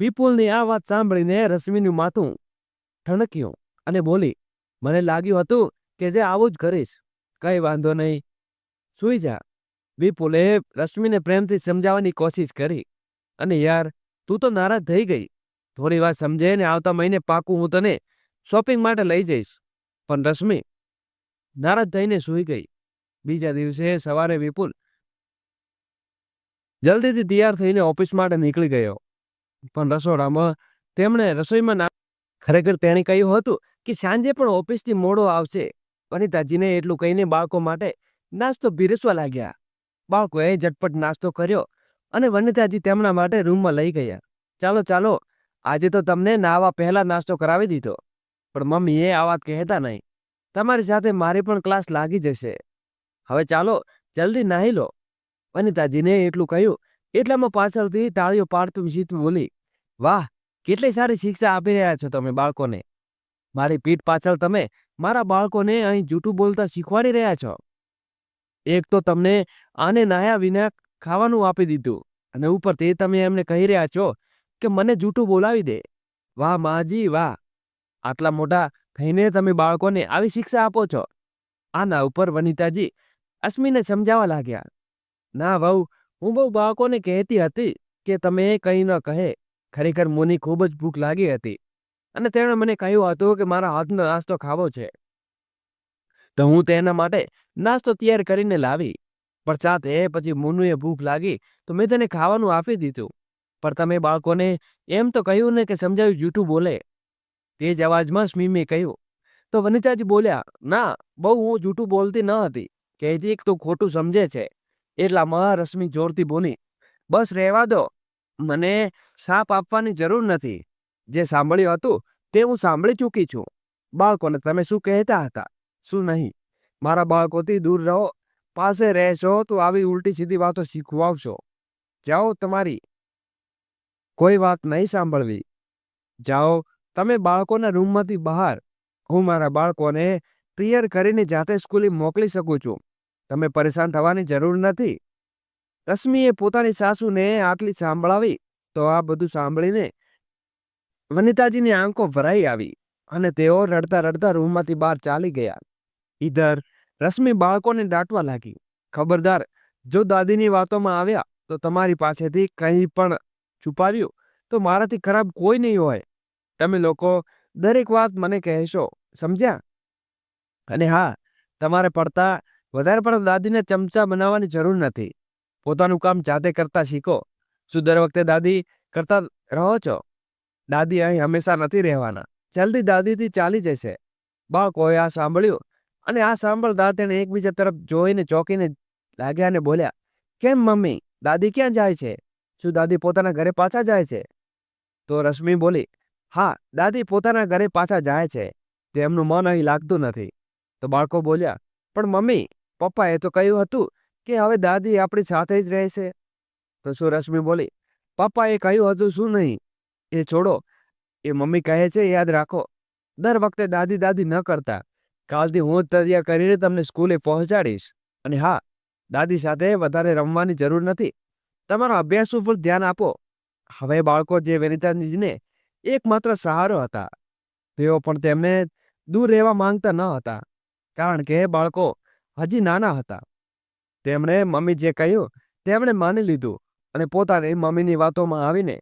વિપુલની આ વાત સાંભળીને રશ્મિનું માથું ઠણક્યું અને બોલી, મને લાગ્યું હતું કે જે આવું જ કરીશ. કઈ વાંધો નહીં, સૂઈ જા. વિપુલે રશ્મિને પ્રેમથી સમજાવવાની કોશિશ કરી. અને યાર, તું તો નારાજ થઈ ગઈ. થોડી વાર સમજે ને આવતા મહિને પાકું હું તને શોપિંગ માટે લઈ જઈશ. પણ રશ્મિ નારાજ થઈને સૂઈ ગઈ. બીજા દિવસે સવારે વિપુલ જલ્દીથી તૈયાર થઈને ઓફિસ માટે નીકળી ગયો. પણ રસોડામાં તેમણે રસોઈમાં ખરેખર તેણે કહ્યું હતું કે સાંજે પણ ઓફિસથી મોડો આવશે. વનિતાજીને એટલું કહીને બાળકો માટે નાસ્તો પીરસવા લાગ્યા. બાળકોએ ઝટપટ નાસ્તો કર્યો અને વનિતાજી તેમના માટે રૂમમાં લઈ ગયા. ચાલો ચાલો, આજે તો તમને નાવા પહેલા નાસ્તો કરાવી દીધો. પણ મમ્મીએ આ વાત કહેતા નહીં. તમારી સાથે મારી પણ ક્લાસ લાગી જશે. હવે ચાલો જલ્દી નાહી લો. વનિતાજીને એટલું કહ્યું એટલામાં પાછળથી તાળીઓ પાડતું સીતું બોલી, વાહ, કેટલી સારી શિક્ષા આપી રહ્યા છો તમે બાળકોને. મારી પીઠ પાછળ તમે મારા બાળકોને અહીં જૂઠું બોલતા શીખવાડી રહ્યા છો. એક તો તમને આને નાહ્યા વિના ખાવાનું આપી દીધું અને ઉપરથી તમે એમને કહી રહ્યા છો કે મને જૂઠું બોલાવી દે. વાહ માજી વાહ, આટલા મોટા થઈને તમે બાળકોને આવી શિક્ષા આપો છો. આના ઉપર વનિતાજી અશ્મિને સમજાવવા લાગ્યા. ના વહુ, હું બહુ બાળકોને કહેતી હતી કે તમે કંઈ ન કહે. ખરેખર મુની ખૂબ જ ભૂખ લાગી હતી અને તેણે મને કહ્યું હતું કે મારા હાથનો નાસ્તો ખાવો છે, તો હું તેના માટે નાસ્તો તૈયાર કરીને લાવી. પણ સાથે પછી મુનુએ ભૂખ લાગી તો મેં તેને ખાવાનું આપી દીધું. પણ તમે બાળકોને એમ તો કહ્યું ને કે સમજાવ્યું જૂઠું બોલે. તે જ અવાજમાં સ્મીમે કહ્યું. તો વનિતાજી બોલ્યા, ના બહુ, હું જૂઠું બોલતી ન હતી, કહેતી તું ખોટું સમજે છે. એટલામાં રશ્મિ જોરથી બોલી, બસ રહેવા દો, મને શાપ આપવાની જરૂર નથી. જે સાંભળ્યું હતું તે હું સાંભળી ચૂકી છું. બાળકોને તમે શું કહેતા હતા, શું નહીં. મારા બાળકોથી દૂર રહો. પાસે રહેશો તો આવી ઉલટી સીધી વાતો શીખવાવશો. જાઓ, તમારી કોઈ વાત નહીં સાંભળવી. જાઓ તમે બાળકોના રૂમમાંથી બહાર. હું મારા બાળકોને તૈયાર કરીને જાતે સ્કૂલે મોકલી શકું છું. તમે પરેશાન થવાની જરૂર નથી. રશ્મિએ પોતાની સાસુને આટલી સાંભળાવી તો આ બધું સાંભળીને વનિતાજીની આંખો ભરાઈ આવી અને તેઓ રડતા રડતા રૂમમાંથી બહાર ચાલી ગયા. ઈધર રશ્મિ બાળકોને દાટવા લાગી, ખબરદાર, જો દાદીની વાતોમાં આવ્યા તો તમારી પાસેથી કંઈ પણ છુપાવ્યું તો મારાથી ખરાબ કોઈ નહીં હોય. તમે લોકો દરેક વાત મને કહેશો, સમજ્યા? અને હા, તમારે વધારે પડતા દાદીને ચમચા બનાવવાની જરૂર નથી. પોતાનું કામ જાતે કરતા શીખો. શું દર વખતે દાદી કરતા રહો છો? દાદી અહીં હંમેશા નથી રહેવાના. જલ્દી દાદીથી ચાલી જશે. બાળકોએ આ સાંભળ્યું અને આ સાંભળતા તેણે એકબીજા તરફ જોઈને ચોંકીને લાગ્યા અને બોલ્યા, કેમ મમ્મી, દાદી ક્યાં જાય છે? શું દાદી પોતાના ઘરે પાછા જાય છે? તો રશ્મિ બોલી, હા, દાદી પોતાના ઘરે પાછા જાય છે. તેમનું મન અહીં લાગતું નથી. તો બાળકો બોલ્યા, પણ મમ્મી, પપ્પાએ તો કહ્યું હતું કે હવે દાદી આપણી સાથે જ રહેશે. તો શું રશ્મિ બોલી, પપ્પાએ કહ્યું હતું શું નહીં, એ છોડો. એ મમ્મી કહે છે યાદ રાખો. દર વખતે દાદી દાદી ન કરતા. કાલથી હું જ તૈયાર કરીને તમને સ્કૂલે પહોંચાડીશ. અને હા, દાદી સાથે વધારે રમવાની જરૂર નથી. તમારા અભ્યાસ ઉપર ધ્યાન આપો. હવે બાળકો જે વનિતાજીને એકમાત્ર સહારો હતા, તેઓ પણ તેમને દૂર રહેવા માંગતા ન હતા, કારણ કે બાળકો હજી નાના હતા. તેમણે મમ્મી જે કહ્યું તેમણે માની લીધું અને પોતાની મમ્મીની વાતોમાં આવીને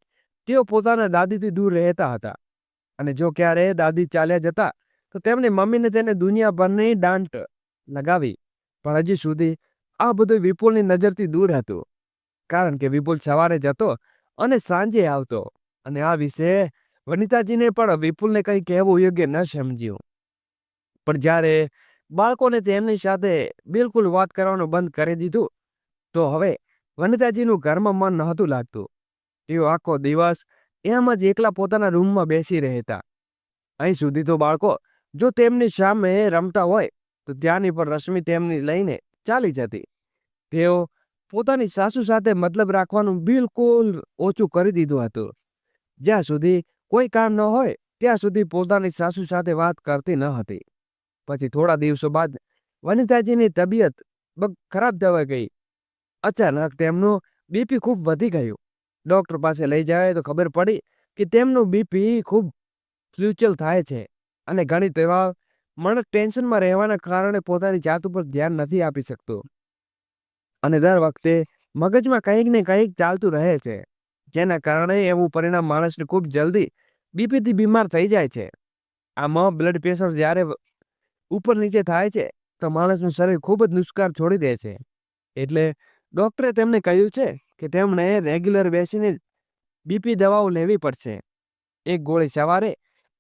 તેઓ પોતાના દાદીથી દૂર રહેતા હતા. અને જો ક્યારે દાદી ચાલ્યા જતા તો તેમની મમ્મીને તેને દુનિયાભરની દાંટ લગાવી. પણ હજી સુધી આ બધું વિપુલની નજરથી દૂર હતું, કારણ કે વિપુલ સવારે જતો અને સાંજે આવતો. અને આ વિશે વનિતાજીને પણ વિપુલને કંઈ કહેવું યોગ્ય ન સમજ્યું. પણ જ્યારે બાળકોને તેમની સાથે બિલકુલ વાત કરવાનું બંધ કરી દીધું તો હવે વનિતાજીનું ઘરમાં મન નહોતું લાગતું. તેઓ આખો દિવસ એમ જ એકલા પોતાના રૂમમાં બેસી રહેતા. અહીં સુધી તો બાળકો જો તેમની સામે રમતા હોય તો ત્યાંની પર રશ્મિ તેમની લઈને ચાલી જતી. તેઓ પોતાની સાસુ સાથે મતલબ રાખવાનું બિલકુલ ઓછું કરી દીધું હતું. જ્યાં સુધી કોઈ કામ ન હોય ત્યાં સુધી પોતાની સાસુ સાથે વાત કરતી ન હતી. પછી થોડા દિવસો બાદ વનિતાજીની તબિયત ખરાબ થવા ગઈ. અચાનક તેમનું બીપી ખૂબ વધી ગયું. ડૉક્ટર પાસે લઈ જાય તો ખબર પડી કે તેમનું બીપી ખૂબ ફ્લ્યુચ્યુઅલ થાય છે અને ઘણી તેવા માણસ ટેન્શનમાં રહેવાના કારણે પોતાની જાત ઉપર ધ્યાન નથી આપી શકતો અને દર વખતે મગજમાં કંઈક ને કંઈક ચાલતું રહે છે, જેના કારણે એવું પરિણામ માણસને ખૂબ જલ્દી બીપીથી બીમાર થઈ જાય છે. આમાં બ્લડ પ્રેશર જ્યારે ઉપર નીચે થાય છે તો માણસનું શરીર ખૂબ જ નુસ્કાર છોડી દે છે. એટલે ડૉક્ટરે તેમને કહ્યું છે કે તેમણે રેગ્યુલર બેસીને બીપી દવાઓ લેવી પડશે, એક ગોળી સવારે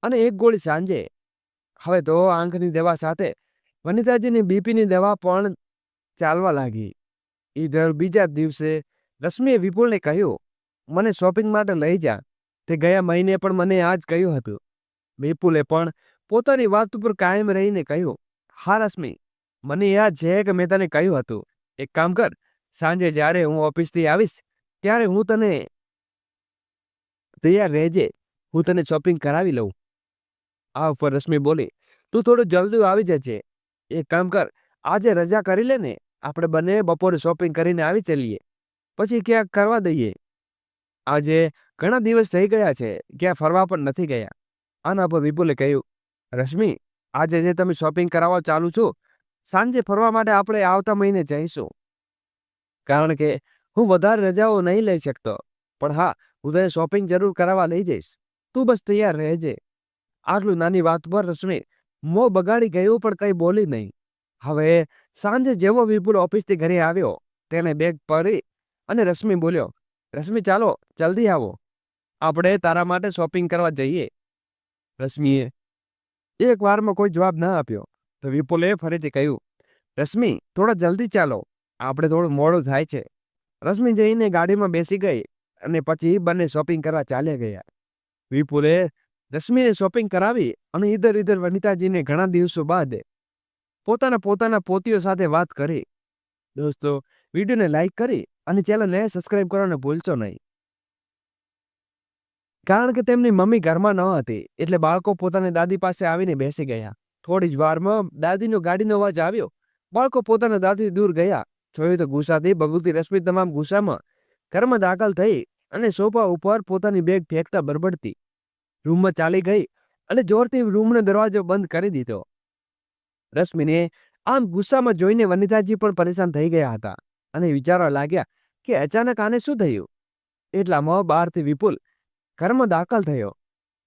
અને એક ગોળી સાંજે. હવે તો આંખની દવા સાથે વનિતાજીની બીપીની દવા પણ ચાલવા લાગી. ઈધર બીજા દિવસે રશ્મિએ વિપુલને કહ્યું, મને શોપિંગ માટે લઈ જા. તે ગયા મહિને પણ મને આ જ કહ્યું હતું. વિપુલે પણ પોતાની વાત ઉપર કાયમ રહીને કહ્યું, હા રશ્મિ, મને યાદ છે કે મેં તને કહ્યું હતું. એક કામ કર, સાંજે જ્યારે હું ઓફિસથી આવીશ ત્યારે હું તને તૈયાર રહેજે, હું તને શોપિંગ કરાવી લઉં. આ ઉપર રશ્મિ બોલી, તું થોડું જલ્દી આવી જજે. એક કામ કર, આજે રજા કરી લે ને, આપણે બંને બપોરે શોપિંગ કરીને આવી ચલીએ, પછી ક્યાંક કરવા દઈએ. આજે ઘણા દિવસ થઈ ગયા છે, ક્યાં ફરવા પણ નથી ગયા. આના પર વિપુલે કહ્યું, રશ્મિ, આજે જે તમે શોપિંગ કરાવવા ચાલુ છો, સાંજે ફરવા માટે આપણે આવતા મહિને જઈશું. કારણ કે હું વધારે રજાઓ નહીં લઈ શકતો, પણ હા, હું તને શોપિંગ જરૂર કરાવવા લઈ જઈશ. તું બસ તૈયાર રહેજે. આટલું નાની વાત પર રશ્મિ મોં બગાડી ગયું પણ કંઈ બોલી નહીં. હવે સાંજે જેવો વિપુલ ઓફિસથી ઘરે આવ્યો, તેને બેગ પડી અને રશ્મિ બોલ્યો, રશ્મિ ચાલો જલ્દી આવો, આપણે તારા માટે શોપિંગ કરવા જઈએ. રશ્મિએ એક વારમાં કોઈ જવાબ ના આપ્યો તો વિપુલે ફરીથી કહ્યું, રશ્મિ થોડા જલ્દી ચાલો, આપણે થોડું મોડું થાય છે. રશ્મિ જઈને ગાડીમાં બેસી ગઈ અને પછી બંને શોપિંગ કરવા ચાલ્યા ગયા. વિપુલે રશ્મિને શોપિંગ કરાવી અને ઈધર વનિતાજીને ઘણા દિવસો બાદ પોતાના પોતીઓ સાથે વાત કરી. દોસ્તો, વિડીયોને લાઈક કરી અને ચેનલને સબસ્ક્રાઈબ કરવાનું ભૂલશો નહીં. કારણ કે તેમની મમ્મી ઘરમાં ન હતી, એટલે બાળકો પોતાની દાદી પાસે આવીને બેસી ગયા. થોડી જ વારમાં દાદીનો ગાડીનો અવાજ આવ્યો. બાળકો પોતાના દાદીથી દૂર ગયા. જોયું તો ગુસ્સાથી બગડતી રશ્મિ તમામ ગુસ્સામાં ઘરમાં દાખલ થઈ અને સોફા ઉપર પોતાની બેગ ફેંકતા બરબડતી રૂમમાં ચાલી ગઈ અને જોરથી રૂમનો દરવાજો બંધ કરી દીધો. રશ્મિને આમ ગુસ્સામાં જોઈને વનિતાજી પણ પરેશાન થઈ ગયા હતા અને વિચારવા લાગ્યા કે અચાનક આને શું થયું. એટલામાં બહારથી વિપુલ ઘરમાં દાખલ થયો.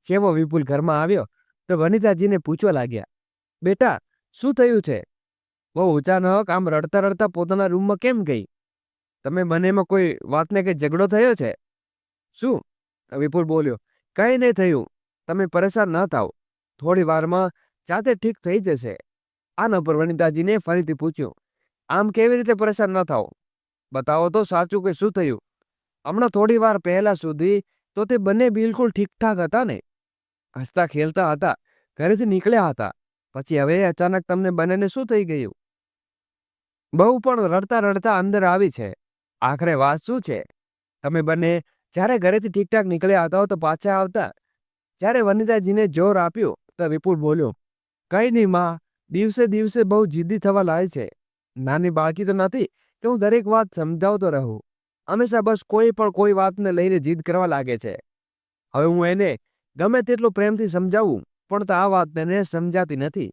જેવો વિપુલ ઘરમાં આવ્યો તો વનિતાજીને પૂછવા લાગ્યા, બેટા શું થયું છે? બહુ અચાનક આમ રડતા રડતા પોતાના રૂમમાં કેમ ગઈ? તમે બંનેમાં કોઈ વાતને કંઈ ઝઘડો થયો છે? શું? વિપુલ બોલ્યો, કંઈ નહીં થયું, તમે પરેશાન ન થાઓ, થોડી વારમાં જાતે ઠીક થઈ જશે. આના પર વનિતાજીને ફરીથી પૂછ્યું, આમ કેવી રીતે પરેશાન ન થાઓ? બતાવો તો સાચું કે શું થયું? હમણાં થોડી વાર પહેલા સુધી તો તે બંને બિલકુલ ઠીકઠાક હતા ને, હસતા ખેલતા હતા, ઘરેથી નીકળ્યા હતા. પછી હવે અચાનક તમને બંનેને શું થઈ ગયું? બહુ પણ રડતા રડતા અંદર આવી છે. આખરે વાત શું છે? તમે બંને જ્યારે ઘરેથી ઠીકઠાક નીકળ્યા હતા તો પાછા આવતા જ્યારે વનિતાજીને જોર આપ્યું તો વિપુલ બોલ્યો, કંઈ નહીં માં, દિવસે દિવસે બહુ જિદ્દી થવા લાગે છે. નાની બાળકી તો નથી કે હું દરેક વાત સમજાવતો રહું. હંમેશા બસ કોઈ વાતને લઈને જીદ કરવા લાગે છે. હવે હું એને ગમે તેટલું પ્રેમથી સમજાવું પણ તો આ વાત તેને સમજાતી નથી.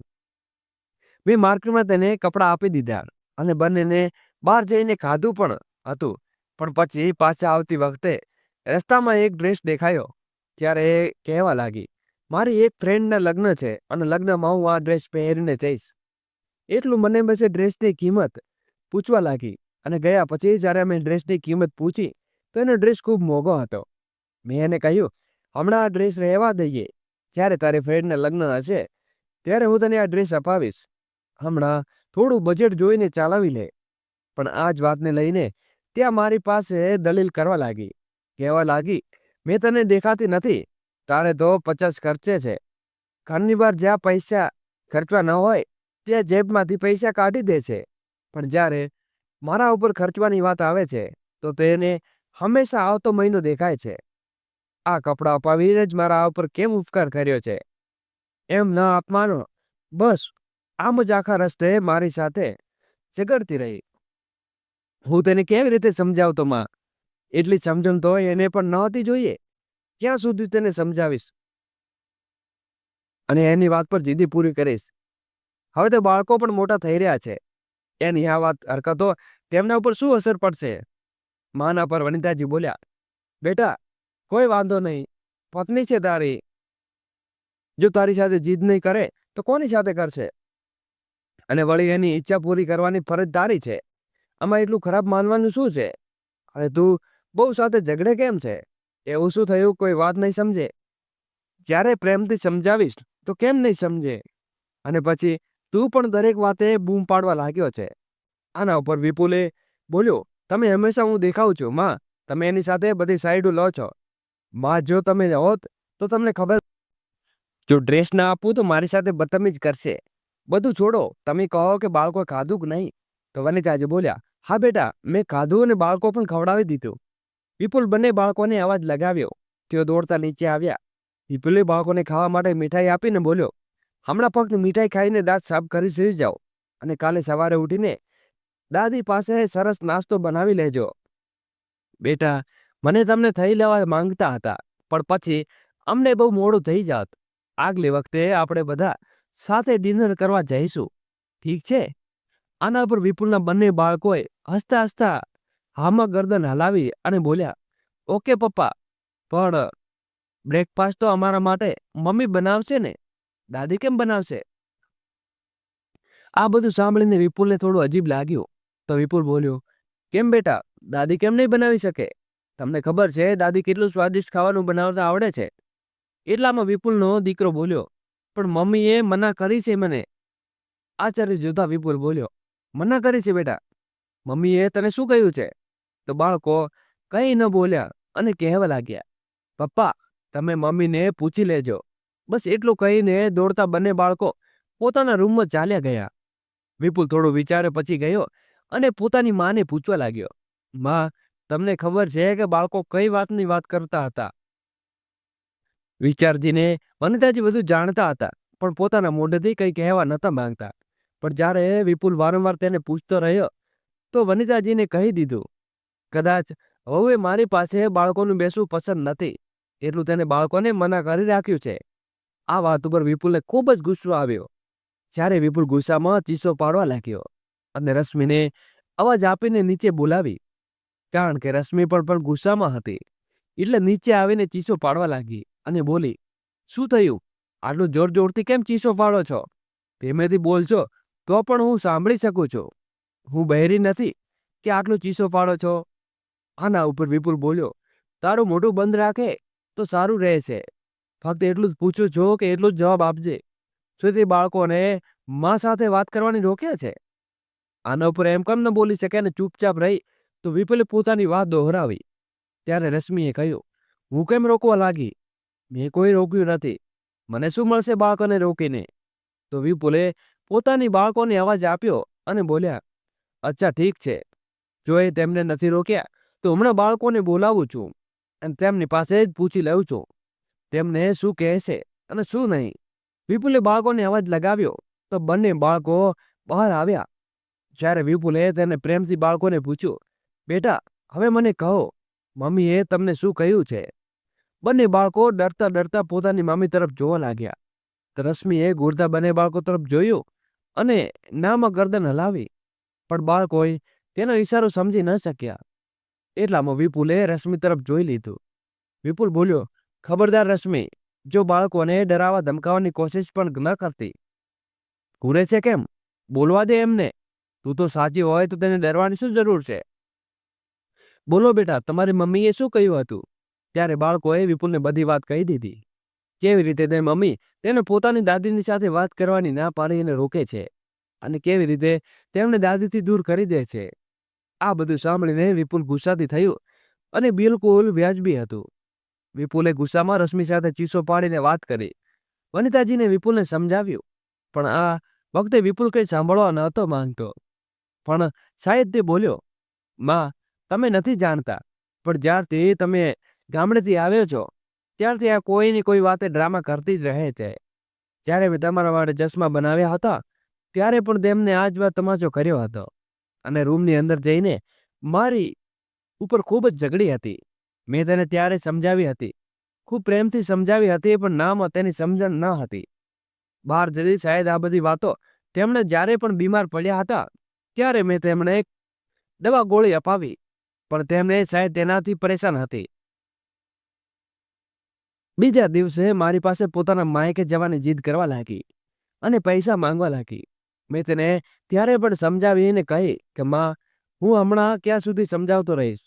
મેં માર્કેટમાં તેને કપડાં આપી દીધા અને બંનેને બહાર જઈને ખાધું પણ હતું, પણ પછી પાછા આવતી વખતે રસ્તામાં એક ડ્રેસ દેખાયો. ત્યારે એ કહેવા લાગી, મારી એક ફ્રેન્ડના લગ્ન છે અને લગ્નમાં હું આ ડ્રેસ પહેરીને જઈશ. એટલું મને બસે ડ્રેસની કિંમત પૂછવા લાગી અને ગયા પછી જ્યારે મેં ડ્રેસની કિંમત પૂછી તો એનો ડ્રેસ ખૂબ મોંઘો હતો. મેં એને કહ્યું, હમણાં આ ડ્રેસ રહેવા દઈએ, જ્યારે તારી ફ્રેન્ડના લગ્ન હશે ત્યારે હું તને આ ડ્રેસ અપાવીશ. હમણાં થોડું બજેટ જોઈને ચાલાવી લે. પણ આ જ વાતને લઈને ત્યાં મારી પાસે દલીલ કરવા લાગી. કહેવા લાગી, મેં તને દેખાતી નથી, તારે તો 50 ખર્ચે છે. ઘરની બહાર જ્યાં પૈસા ખર્ચવા ન હોય ત્યાં જેબમાંથી પૈસા કાઢી દે છે, પણ જ્યારે મારા ઉપર ખર્ચવાની વાત આવે છે તો તેને હંમેશા આવતો મહિનો દેખાય છે. આ કપડાં અપાવીને જ મારા ઉપર કેમ ઉપકાર કર્યો છે? એમ ન આપવાનો. બસ આમ જ આખા રસ્તે મારી સાથે ઝઘડતી રહી. હું તેને કેવી રીતે સમજાવતો માં? એટલી સમજણ તો એને પણ નહોતી જોઈએ. ક્યાં સુધી તેને સમજાવીશ અને એની વાત પર જીદી પૂરી કરીશ? હવે તો બાળકો પણ મોટા થઈ રહ્યા છે. એની આ વાત હરકતો તેમના ઉપર શું અસર પડશે? માના પર વનિતાજી બોલ્યા, બેટા, કોઈ વાંધો નહીં. પત્ની છે તારી. જો તારી સાથે જીદ નહીં કરે તો કોની સાથે કરશે? અને વળી એની ઈચ્છા પૂરી કરવાની ફરજ તારી છે. આમાં એટલું ખરાબ માનવાનું શું છે? અને તું બહુ સાથે ઝઘડે કેમ છે? એવું શું થયું કોઈ વાત નહીં સમજે? જ્યારે પ્રેમથી સમજાવીશ તો કેમ નહીં સમજે? અને પછી તું પણ દરેક વાતે બૂમ પાડવા લાગ્યો છે. આના ઉપર વિપુલે બોલ્યો, તમે હંમેશા હું દેખાઉં છું માં. તમે એની સાથે બધી સાઈડો લો છો. માં, જો તમે હોત તો તમને ખબર, જો ડ્રેસ ના આપું તો મારી સાથે બદતમીજ કરશે. બધું છોડો, તમે કહો કે બાળકો ખાધું કે નહીં? તો વનિતાજી બોલ્યા, હા બેટા, મેં ખાધું અને બાળકો પણ ખવડાવી દીધું. વિપુલ બંને બાળકોને અવાજ લગાવ્યો. તેઓ દોડતા નીચે આવ્યા. વિપુલે બાળકોને ખાવા માટે મીઠાઈ આપીને બોલ્યો, હમણાં ફક્ત મીઠાઈ ખાઈને દાંત સાફ કરી સુઈ જાઓ અને કાલે સવારે ઉઠીને દાદી પાસે સરસ નાસ્તો બનાવી લેજો. બેટા, મને તમને થઈ લેવા માંગતા હતા, પણ પછી અમને બહુ મોડું થઈ જાત. આગલી વખતે આપણે બધા સાથે ડિનર કરવા જઈશું, ઠીક છે? આના પર વિપુલના બંને બાળકોએ હસતા હસતા હામાં ગરદન હલાવી અને બોલ્યા, ઓકે પપ્પા, પણ બ્રેકફાસ્ટ તો અમારા માટે મમ્મી બનાવશે ને? દાદી કેમ બનાવશે? આ બધું સાંભળીને વિપુલને થોડું અજીબ લાગ્યું. તો વિપુલ બોલ્યો, કેમ બેટા, દાદી કેમ નહીં બનાવી શકે? તમને ખબર છે દાદી કેટલું સ્વાદિષ્ટ ખાવાનું બનાવતા આવડે છે? એટલામાં વિપુલનો દીકરો બોલ્યો, પણ મમ્મીએ મના કરી છે મને. આચાર્ય જોતા વિપુલ બોલ્યો, મના કરી છે બેટા? મમ્મીએ તને શું કહ્યું છે? તો બાળકો કંઈ ન બોલ્યા અને કહેવા લાગ્યા, પપ્પા, તમે મમ્મીને પૂછી લેજો. બસ એટલું કહીને દોડતા બંને બાળકો પોતાના રૂમમાં ચાલ્યા ગયા. વિપુલ થોડું વિચારે પછી ગયો અને પોતાની માને પૂછવા લાગ્યો, માં, તમને ખબર છે કે બાળકો કઈ વાતની વાત કરતા હતા? વિચારજીને વનિતાજી બધું જાણતા હતા, પણ પોતાના મોઢેથી કંઈ કહેવા નતા માંગતા. પણ જ્યારે વિપુલ વારંવાર તેને પૂછતો રહ્યો તો વનિતાજીને કહી દીધું, કદાચ વહુએ મારી પાસે બાળકોનું બેસવું પસંદ નથી, એટલું તેને બાળકોને મના કરી રાખ્યું છે. આ વાત ઉપર વિપુલને ખૂબ જ ગુસ્સો આવ્યો. જ્યારે વિપુલ ગુસ્સામાં ચીસો પાડવા લાગ્યો અને રશ્મિને અવાજ આપીને નીચે બોલાવી, કારણ કે રશ્મિ પણ ગુસ્સામાં હતી, એટલે નીચે આવીને ચીસો પાડવા લાગી અને બોલી, શું થયું? આટલું જોર જોરથી કેમ ચીસો પાડો છો? ધીમેથી બોલશો તો પણ હું સાંભળી શકું છું. હું બહેરી નથી કે આટલું ચીસો પાડો છો? આના ઉપર વિપુલ બોલ્યો, તારું મોઢું બંધ રાખે તો સારું રહેશે. ફક્ત એટલું જ પૂછું છું કે એટલું જ જવાબ આપજે. શું તે બાળકોને માં સાથે વાત કરવાની રોકે છે? આના ઉપર એમ કેમ ન બોલી શકે અને ચૂપચાપ રહી? તો વિપુલે પોતાની વાત દોહરાવી. ત્યારે રશ્મિએ કહ્યું, હું કેમ રોકવા લાગી? મેં કોઈ રોક્યું નથી. મને શું મળશે બાળકોને રોકીને? તો વિપુલે પોતાની બાળકોને અવાજ આપ્યો અને બોલ્યા, અચ્છા ઠીક છે, જો એ તેમને નથી રોક્યા તો હમણાં બાળકોને બોલાવું છું અને તેમની પાસે જ પૂછી લઉં છું તેમને શું કહેશે અને શું નહીં. વિપુલે બાળકોને અવાજ લગાવ્યો તો બંને બાળકો બહાર આવ્યા. જ્યારે વિપુલે તેને પ્રેમથી બાળકોને પૂછ્યું, બેટા, હવે મને કહો, મમ્મીએ તમને શું કહ્યું છે? બંને બાળકો ડરતા ડરતા પોતાની મમ્મી તરફ જોવા લાગ્યા. તો રશ્મિએ ઘૂરતા બંને બાળકો તરફ જોયું અને નામાં ગરદન હલાવી, પણ બાળકોએ તેનો ઈશારો સમજી ન શક્યા. એટલામાં વિપુલે રશ્મિ તરફ જોઈ લીધું. વિપુલ બોલ્યો, ખબરદાર રશ્મિ, જો બાળકોને ડરાવવા ધમકાવવાની કોશિશ પણ ન કરતી. ઘૂરે છે કેમ? બોલવા દે એમને. તું તો સાચી હોય તો તેને ડરવાની શું જરૂર છે? બોલો બેટા, તમારી મમ્મીએ શું કહ્યું હતું? ત્યારે બાળકોએ વિપુલને બધી વાત કહી દીધી. કેવી રીતે તે મમ્મી તેને પોતાની દાદીની સાથે વાત કરવાની ના પાડીને રોકે છે અને કેવી રીતે તેમને દાદીથી દૂર કરી દે છે. આ બધું સાંભળીને વિપુલ ગુસ્સાથી થયું અને બિલકુલ વ્યાજબી હતું. વિપુલે ગુસ્સામાં રશ્મિ સાથે ચીસો પાડીને વાત કરી. વનિતાજીને વિપુલને સમજાવ્યું, પણ આ વખતે વિપુલ કંઈ સાંભળવા નહોતો માંગતો. પણ શાયદ તે બોલ્યો, માં, તમે નથી જાણતા, પણ જ્યારથી તમે ગામડેથી આવ્યો છો ત્યારથી આ કોઈની કોઈ વાતે ડ્રામા કરતી જ રહે છે. જ્યારે મેં તમારા માટે ચશ્મા બનાવ્યા હતા ત્યારે પણ તેમને આ જ વાત તમાચો કર્યો હતો અને રૂમની અંદર જઈને મારી ઉપર ખૂબ જ ઝઘડી હતી. મેં તેને ત્યારે સમજાવી હતી, ખૂબ પ્રેમથી સમજાવી હતી, પણ નામાં તેની સમજણ ન હતી. બહાર જતી શાયદ આ બધી વાતો તેમણે જ્યારે પણ બીમાર પડ્યા હતા ત્યારે મેં તેમને એક દવા ગોળી અપાવી, પણ તેમને શાયદ તેનાથી પરેશાન હતી. બીજા દિવસે મારી પાસે પોતાના માયકે જવાની જીદ કરવા લાગી અને પૈસા માંગવા લાગી. મેં તેને ત્યારે પણ સમજાવીને કહી કે માં, હું હમણાં ક્યાં સુધી સમજાવતો રહીશ.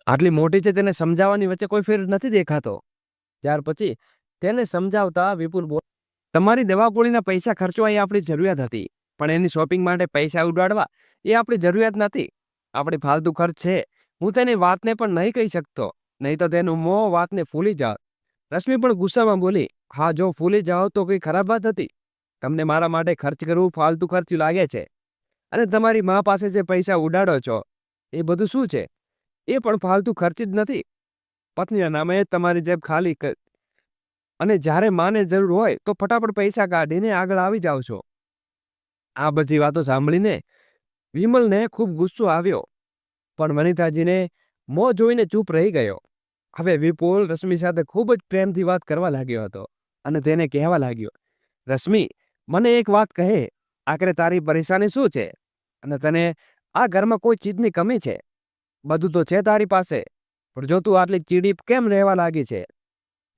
આટલી મોટી છે, તેને સમજાવવાની વચ્ચે કોઈ ફેર નથી દેખાતો. ત્યાર પછી તેને સમજાવતા વિપુલ બોલ, તમારી દવા ગોળીના પૈસા ખર્ચવા એ આપણી જરૂરિયાત હતી, પણ એની શોપિંગ માટે પૈસા ઉડાડવા એ આપણી જરૂરિયાત નથી. આપણી ફાલતુ ખર્ચ છે. હું તેની વાતને પણ નહીં કહી શકતો, નહીં તો તેનું મોં વાતને ફૂલી જાત. રશ્મિ પણ ગુસ્સામાં બોલી, હા, જો ફૂલી જાઓ તો કોઈ ખરાબ વાત હતી? તમને મારા માટે ખર્ચ કરવું ફાલતુ ખર્ચ લાગે છે, અને તમારી મા પાસે જે પૈસા ઉડાડો છો એ બધું શું છે? એ પણ ફાલતુ ખર્ચ જ નથી. પત્નીના નામે તમારી જેબ ખાલી અને જ્યારે માને જરૂર હોય તો ફટાફટ પૈસા કાઢીને આગળ આવી જાઓ છો. આ બધી વાતો સાંભળીને વિમલને ખૂબ ગુસ્સો આવ્યો, પણ વનિતાજીને મોં જોઈને ચૂપ રહી ગયો. હવે વિપુલ રશ્મિ સાથે ખૂબ જ પ્રેમથી વાત કરવા લાગ્યો હતો અને તેને કહેવા લાગ્યો, રશ્મિ, મને એક વાત કહે, આખરે તારી પરેશાની શું છે? અને તને આ ઘરમાં કોઈ ચીજની કમી છે? બધું તો છે તારી પાસે, પણ જો તું આટલી ચીડી કેમ રહેવા લાગી છે?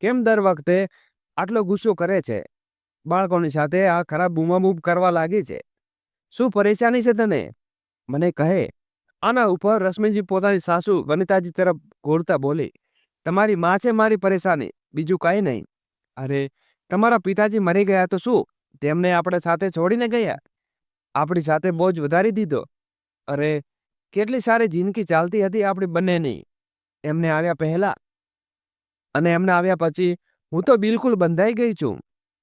કેમ દર વખતે આટલો ગુસ્સો કરે છે? બાળકોની સાથે આ ખરાબ બૂમાબૂમ કરવા લાગી છે. શું પરેશાની છે તને? મને કહે. આના ઉપર રશ્મિજી પોતાની સાસુ વનિતાજી તરફ ઘોરતા બોલી, તમારી માં છે મારી પરેશાની, બીજું કંઈ નહીં. અરે, તમારા પિતાજી મરી ગયા તો શું તેમને આપણે સાથે છોડીને ગયા? આપણી સાથે બોજ વધારી દીધો. અરે, કેટલી સારી જિંદગી ચાલતી હતી આપણી બંનેની, એમને આવ્યા પહેલા અને એમને આવ્યા પછી. હું તો બિલકુલ બંધાઈ ગઈ છું.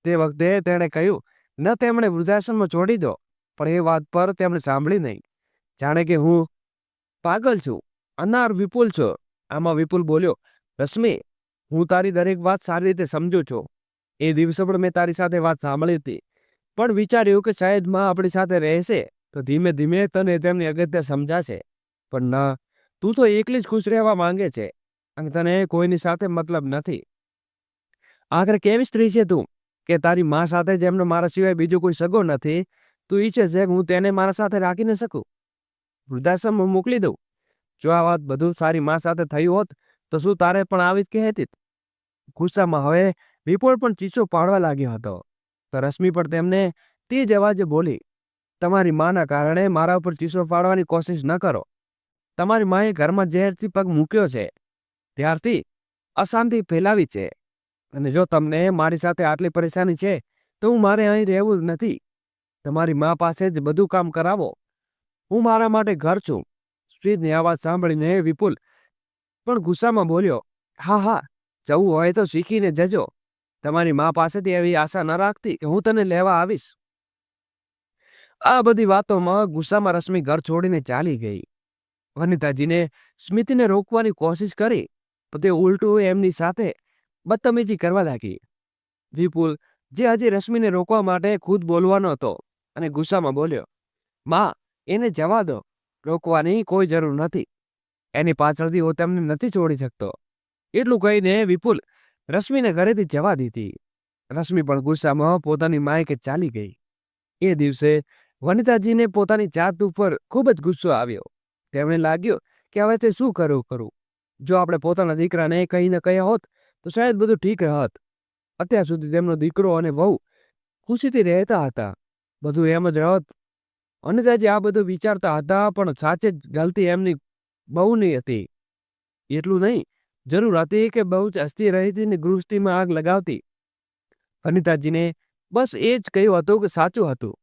તે વખતે તેણે કહ્યું, ન તેમણે વૃદ્ધાશ્રમમાં છોડી દો, પણ એ વાત પર તેમણે સાંભળી નહીં. જાણે કે હું પાગલ છું, અનાર વિપુલ છો. આમાં વિપુલ બોલ્યો, રશ્મિ, હું તારી દરેક વાત સારી રીતે સમજુ છું. એ દિવસે પણ મેં તારી સાથે વાત સાંભળી હતી, પણ વિચાર્યું કે શાયદ માં આપણી સાથે રહેશે તો ધીમે ધીમે તને તેમની અગત્ય સમજાશે. પણ ના, તું તો એકલી જ ખુશ રહેવા માંગે છે અને તને કોઈની સાથે મતલબ નથી. આખરે કેવી સ્ત્રી છે તું કે તારી મા સાથે જેમને મારા સિવાય બીજો કોઈ સગો નથી, તું ઈચ્છે છે કે હું તેને મારા સાથે રાખી ન શકું, વૃદ્ધાશ્રમમાં મોકલી દઉં? જો આ વાત બધું સારી મા સાથે થયું હોત તો શું તારે પણ આવી જ કહેતી? ગુસ્સામાં હવે વિપુલ પણ ચીસો પાડવા લાગ્યો હતો, તો રશ્મિ પણ તેમને તે જ અવાજે બોલી, તમારી માના કારણે મારા ઉપર ચીસો પાડવાની કોશિશ ન કરો. તમારી માએ ઘરમાં ઝેરથી પગ મૂક્યો છે ત્યારથી અશાંતિ ફેલાવી છે, અને જો તમને મારી સાથે આટલી પરેશાની છે તો હું મારે અહીં રહેવું નથી. તમારી મા પાસે જ બધું કામ કરાવો. હું મારા માટે ઘર છું. સ્ત્રીની અવાજ સાંભળીને વિપુલ પણ ગુસ્સામાં બોલ્યો, હા હા, જવું હોય તો શીખીને જજો. તમારી મા પાસેથી એવી આશા ન રાખતી કે હું તને લેવા આવીશ. આ બધી વાતોમાં ગુસ્સામાં રશ્મિ ઘર છોડીને ચાલી ગઈ. વનિતાજીને સ્મિતને રોકવાની કોશિશ કરી, તો તે ઉલટું એમની સાથે બદતમીજી કરવા લાગી. વિપુલ, જે હજી રશ્મિને રોકવા માટે ખુદ બોલવાનો હતો, અને ગુસ્સામાં બોલ્યો, માં, એને જવા દો, રોકવાની કોઈ જરૂર નથી. એની પાછળથી હું તેમને નથી છોડી શકતો. એટલું કહીને વિપુલ રશ્મિને ઘરેથી જવા દીધી. રશ્મિ પણ ગુસ્સામાં પોતાની માયકે ચાલી ગઈ. એ દિવસે વનિતાજીને પોતાની જાત ઉપર ખૂબ જ ગુસ્સો આવ્યો. તેમને લાગ્યું કે હવે તે શું કરું. જો આપણે પોતાના દીકરાને કહી ન કહ્યા હોત તો શાયદ બધું ઠીક રહત. અત્યાર સુધી તેમનો દીકરો અને વહુ ખુશીથી રહેતા હતા, બધું એમ જ રહત. વનિતાજી આ બધું વિચારતા હતા, પણ સાચે જ ગલતી એમની બહુની હતી. એટલું નહીં, જરૂર હતી કે બહુ જ હસતી રહીતી ને ગૃહસ્થીમાં આગ લગાવતી. વનિતાજીને બસ એ જ કહ્યું હતું કે સાચું હતું.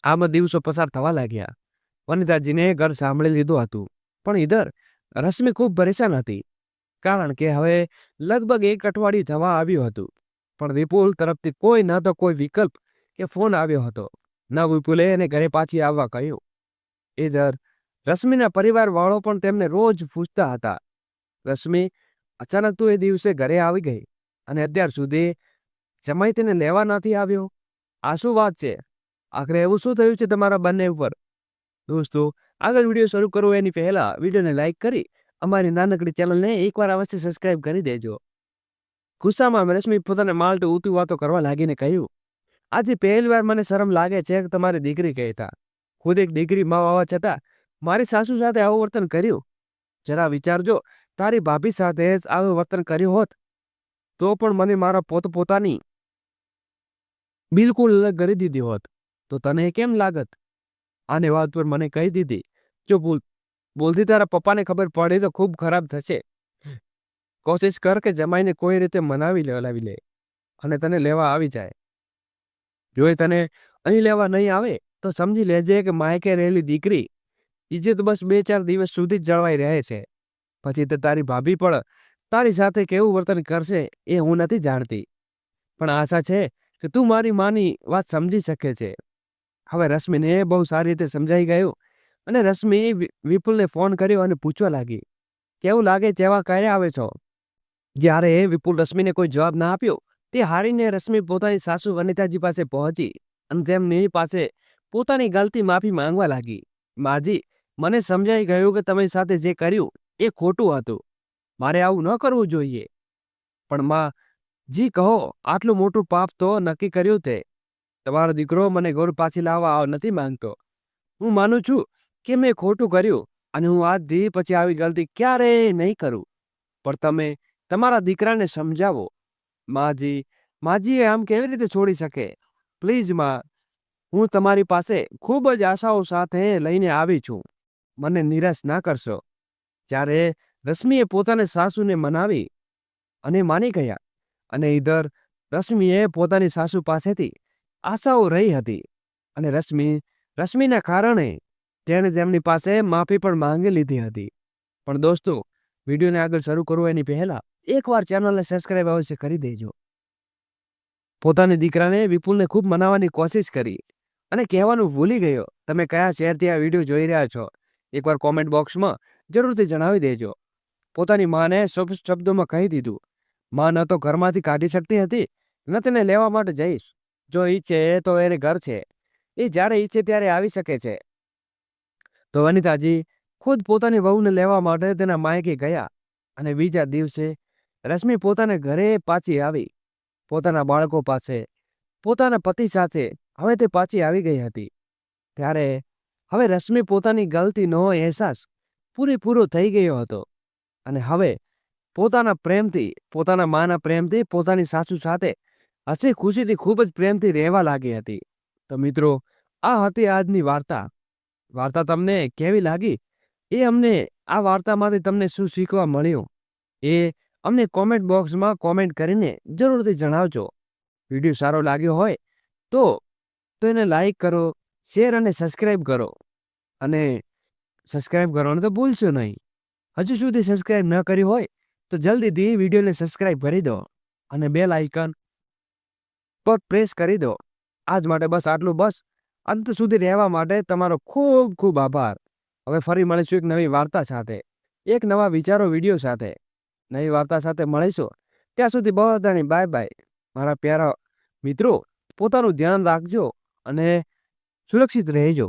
આમાં દિવસો પસાર થવા લાગ્યા. વનિતાજીને ઘર સાંભળી લીધું હતું, પણ ઇધર રશ્મિ ખૂબ પરેશાન હતી, કારણ કે હવે લગભગ એક અઠવાડિયું થવા આવ્યું હતું, પણ વિપુલ તરફથી કોઈ ન તો કોઈ વિકલ્પ કે ફોન આવ્યો હતો, ન વિપુલે એને ઘરે પાછી આવવા કહ્યું. ઇધર રશ્મિના પરિવાર વાળો પણ તેમને રોજ પૂછતા હતા, રશ્મિ, અચાનક તું એ દિવસે ઘરે આવી ગઈ અને અત્યાર સુધી જમાઈ તેને લેવા નથી આવ્યો. આ શું વાત છે? આખરે એવું શું થયું છે તમારા બંને ઉપર? દોસ્તો, આગળ વિડીયો શરૂ કરવો એની પહેલા વિડીયોને લાઈક કરી અમારી નાનકડી ચેનલને એકવાર અવશ્ય સબસ્ક્રાઇબ કરી દેજો. ગુસ્સામાં રશ્મિ પોતાને માલટું ઊંટી વાતો કરવા લાગીને કહ્યું, આજે પહેલીવાર મને શરમ લાગે છે કે તમારી દીકરી કહેતા. ખુદ એક દીકરી માં હોવા છતાં મારી સાસુ સાથે આવું વર્તન કર્યું. જરા વિચારજો, તારી ભાભી સાથે જ આવું વર્તન કર્યું હોત તો પણ મને મારા પોતાની બિલકુલ અલગ કરી દીધી હોત તો તને કેમ લાગત? આને વાત પર મને કહી દીધી, જો બોલતી તારા પપ્પાને ખબર પડે તો ખૂબ ખરાબ થશે. કોશિશ કર કે જમાઈને કોઈ રીતે લાવી લે અને તને લેવા આવી જાય. જો એ તને અહીં લેવા નહીં આવે તો સમજી લેજે કે માયકે રહેલી દીકરી ઇજ્જત બસ 2-4 દિવસ સુધી જ જળવાઈ રહે છે. પછી તો તારી ભાભી પણ તારી સાથે કેવું વર્તન કરશે એ હું નથી જાણતી, પણ આશા છે કે તું મારી માની વાત સમજી શકે છે. હવે રશ્મિને બહુ સારી રીતે સમજાઈ ગયું અને રશ્મિ વિપુલને ફોન કર્યો અને પૂછવા લાગી, કેવું લાગે જેવા ક્યારે આવે છો? જ્યારે વિપુલ રશ્મિને કોઈ જવાબ ના આપ્યો તે હારીને રશ્મિ પોતાની સાસુ વનિતાજી પાસે પહોંચી અને તેમની પાસે પોતાની ગલતી માફી માંગવા લાગી. માજી, મને સમજાઈ ગયું કે તમારી સાથે જે કર્યું એ ખોટું હતું. મારે આવું ન કરવું જોઈએ. પણ માં જી કહો, આટલું મોટું પાપ તો નક્કી કર્યું તે. તમારો દીકરો મને ઘર પાછી લાવવા નથી માંગતો. હું માનું છું કે મેં ખોટું કર્યું અને હું આજથી પછી આવી ગલતી ક્યારેય નહીં કરું. પણ તમે તમારા દીકરાને સમજાવો. માજીએ આમ કેવી રીતે છોડી શકે? પ્લીઝ માં, હું તમારી પાસે ખૂબ જ આશાઓ સાથે લઈને આવી છું. મને નિરાશ ના કરશો. જ્યારે રશ્મિએ પોતાને સાસુને મનાવી અને માની ગયા અને ઈધર રશ્મિએ પોતાની સાસુ પાસેથી આશાઓ રહી હતી અને રશ્મિના કારણે તેણે તેમની પાસે માફી પણ માંગી લીધી હતી. પણ દોસ્તો, વિડીયોને આગળ શરૂ કરવું એની પહેલા એકવાર ચેનલને સબસ્ક્રાઇબ અવશ્ય કરી દેજો. પોતાની દીકરાને વિપુલને ખૂબ મનાવવાની કોશિશ કરી અને કહેવાનું ભૂલી ગયો. તમે કયા શહેરથી આ વિડીયો જોઈ રહ્યા છો એકવાર કોમેન્ટ બોક્સમાં જરૂરથી જણાવી દેજો. પોતાની માને શબ્દોમાં કહી દીધું, માં ન તો ઘરમાંથી કાઢી શકતી હતી ન તેને લેવા માટે જઈશ. જો ઈચ્છે તો એને ઘર છે, એ જ્યારે ઈચ્છે ત્યારે આવી શકે છે. તો વનિતાજી ખુદ પોતાની વહુને લેવા માટે તેના માયકે ગયા અને બીજા દિવસે રશ્મિ પોતાને ઘરે પાછી આવી. પોતાના બાળકો પાસે પોતાના પતિ સાથે હવે તે પાછી આવી ગઈ હતી. ત્યારે હવે રશ્મિ પોતાની ગલતીનો અહેસાસ પૂરેપૂરો થઈ ગયો હતો અને હવે પોતાના માના પ્રેમથી પોતાની સાસુ સાથે હસી ખુશીથી ખૂબ જ પ્રેમથી રહેવા લાગી હતી. તો મિત્રો, આ હતી આજની વાર્તા. વાર્તા તમને કેવી લાગી એ આ વાર્તામાંથી તમને શું શીખવા મળ્યું એ અમને કોમેન્ટ બોક્સમાં કોમેન્ટ કરીને જરૂરથી જણાવજો. વિડીયો સારો લાગ્યો હોય તો એને લાઈક કરો, શેર અને સબસ્ક્રાઈબ કરો. અને સબસ્ક્રાઈબ કરવાનું તો ભૂલશો નહીં. હજુ સુધી સબસ્ક્રાઈબ ન કર્યું હોય તો જલ્દીથી વિડીયોને સબસ્ક્રાઈબ કરી દો અને બેલ આઇકન પર પ્રેસ કરી દો. આજ માટે બસ આટલું. બસ અંત સુધી રહેવા માટે તમારો ખૂબ ખૂબ આભાર. હવે ફરી મળીશું એક નવી વાર્તા સાથે, એક નવા વિચારો વિડીયો સાથે. નવી વાર્તા સાથે મળીશું. ત્યાં સુધી બધાની બાય બાય. મારા પ્યારા મિત્રો, પોતાનું ધ્યાન રાખજો અને સુરક્ષિત રહેજો.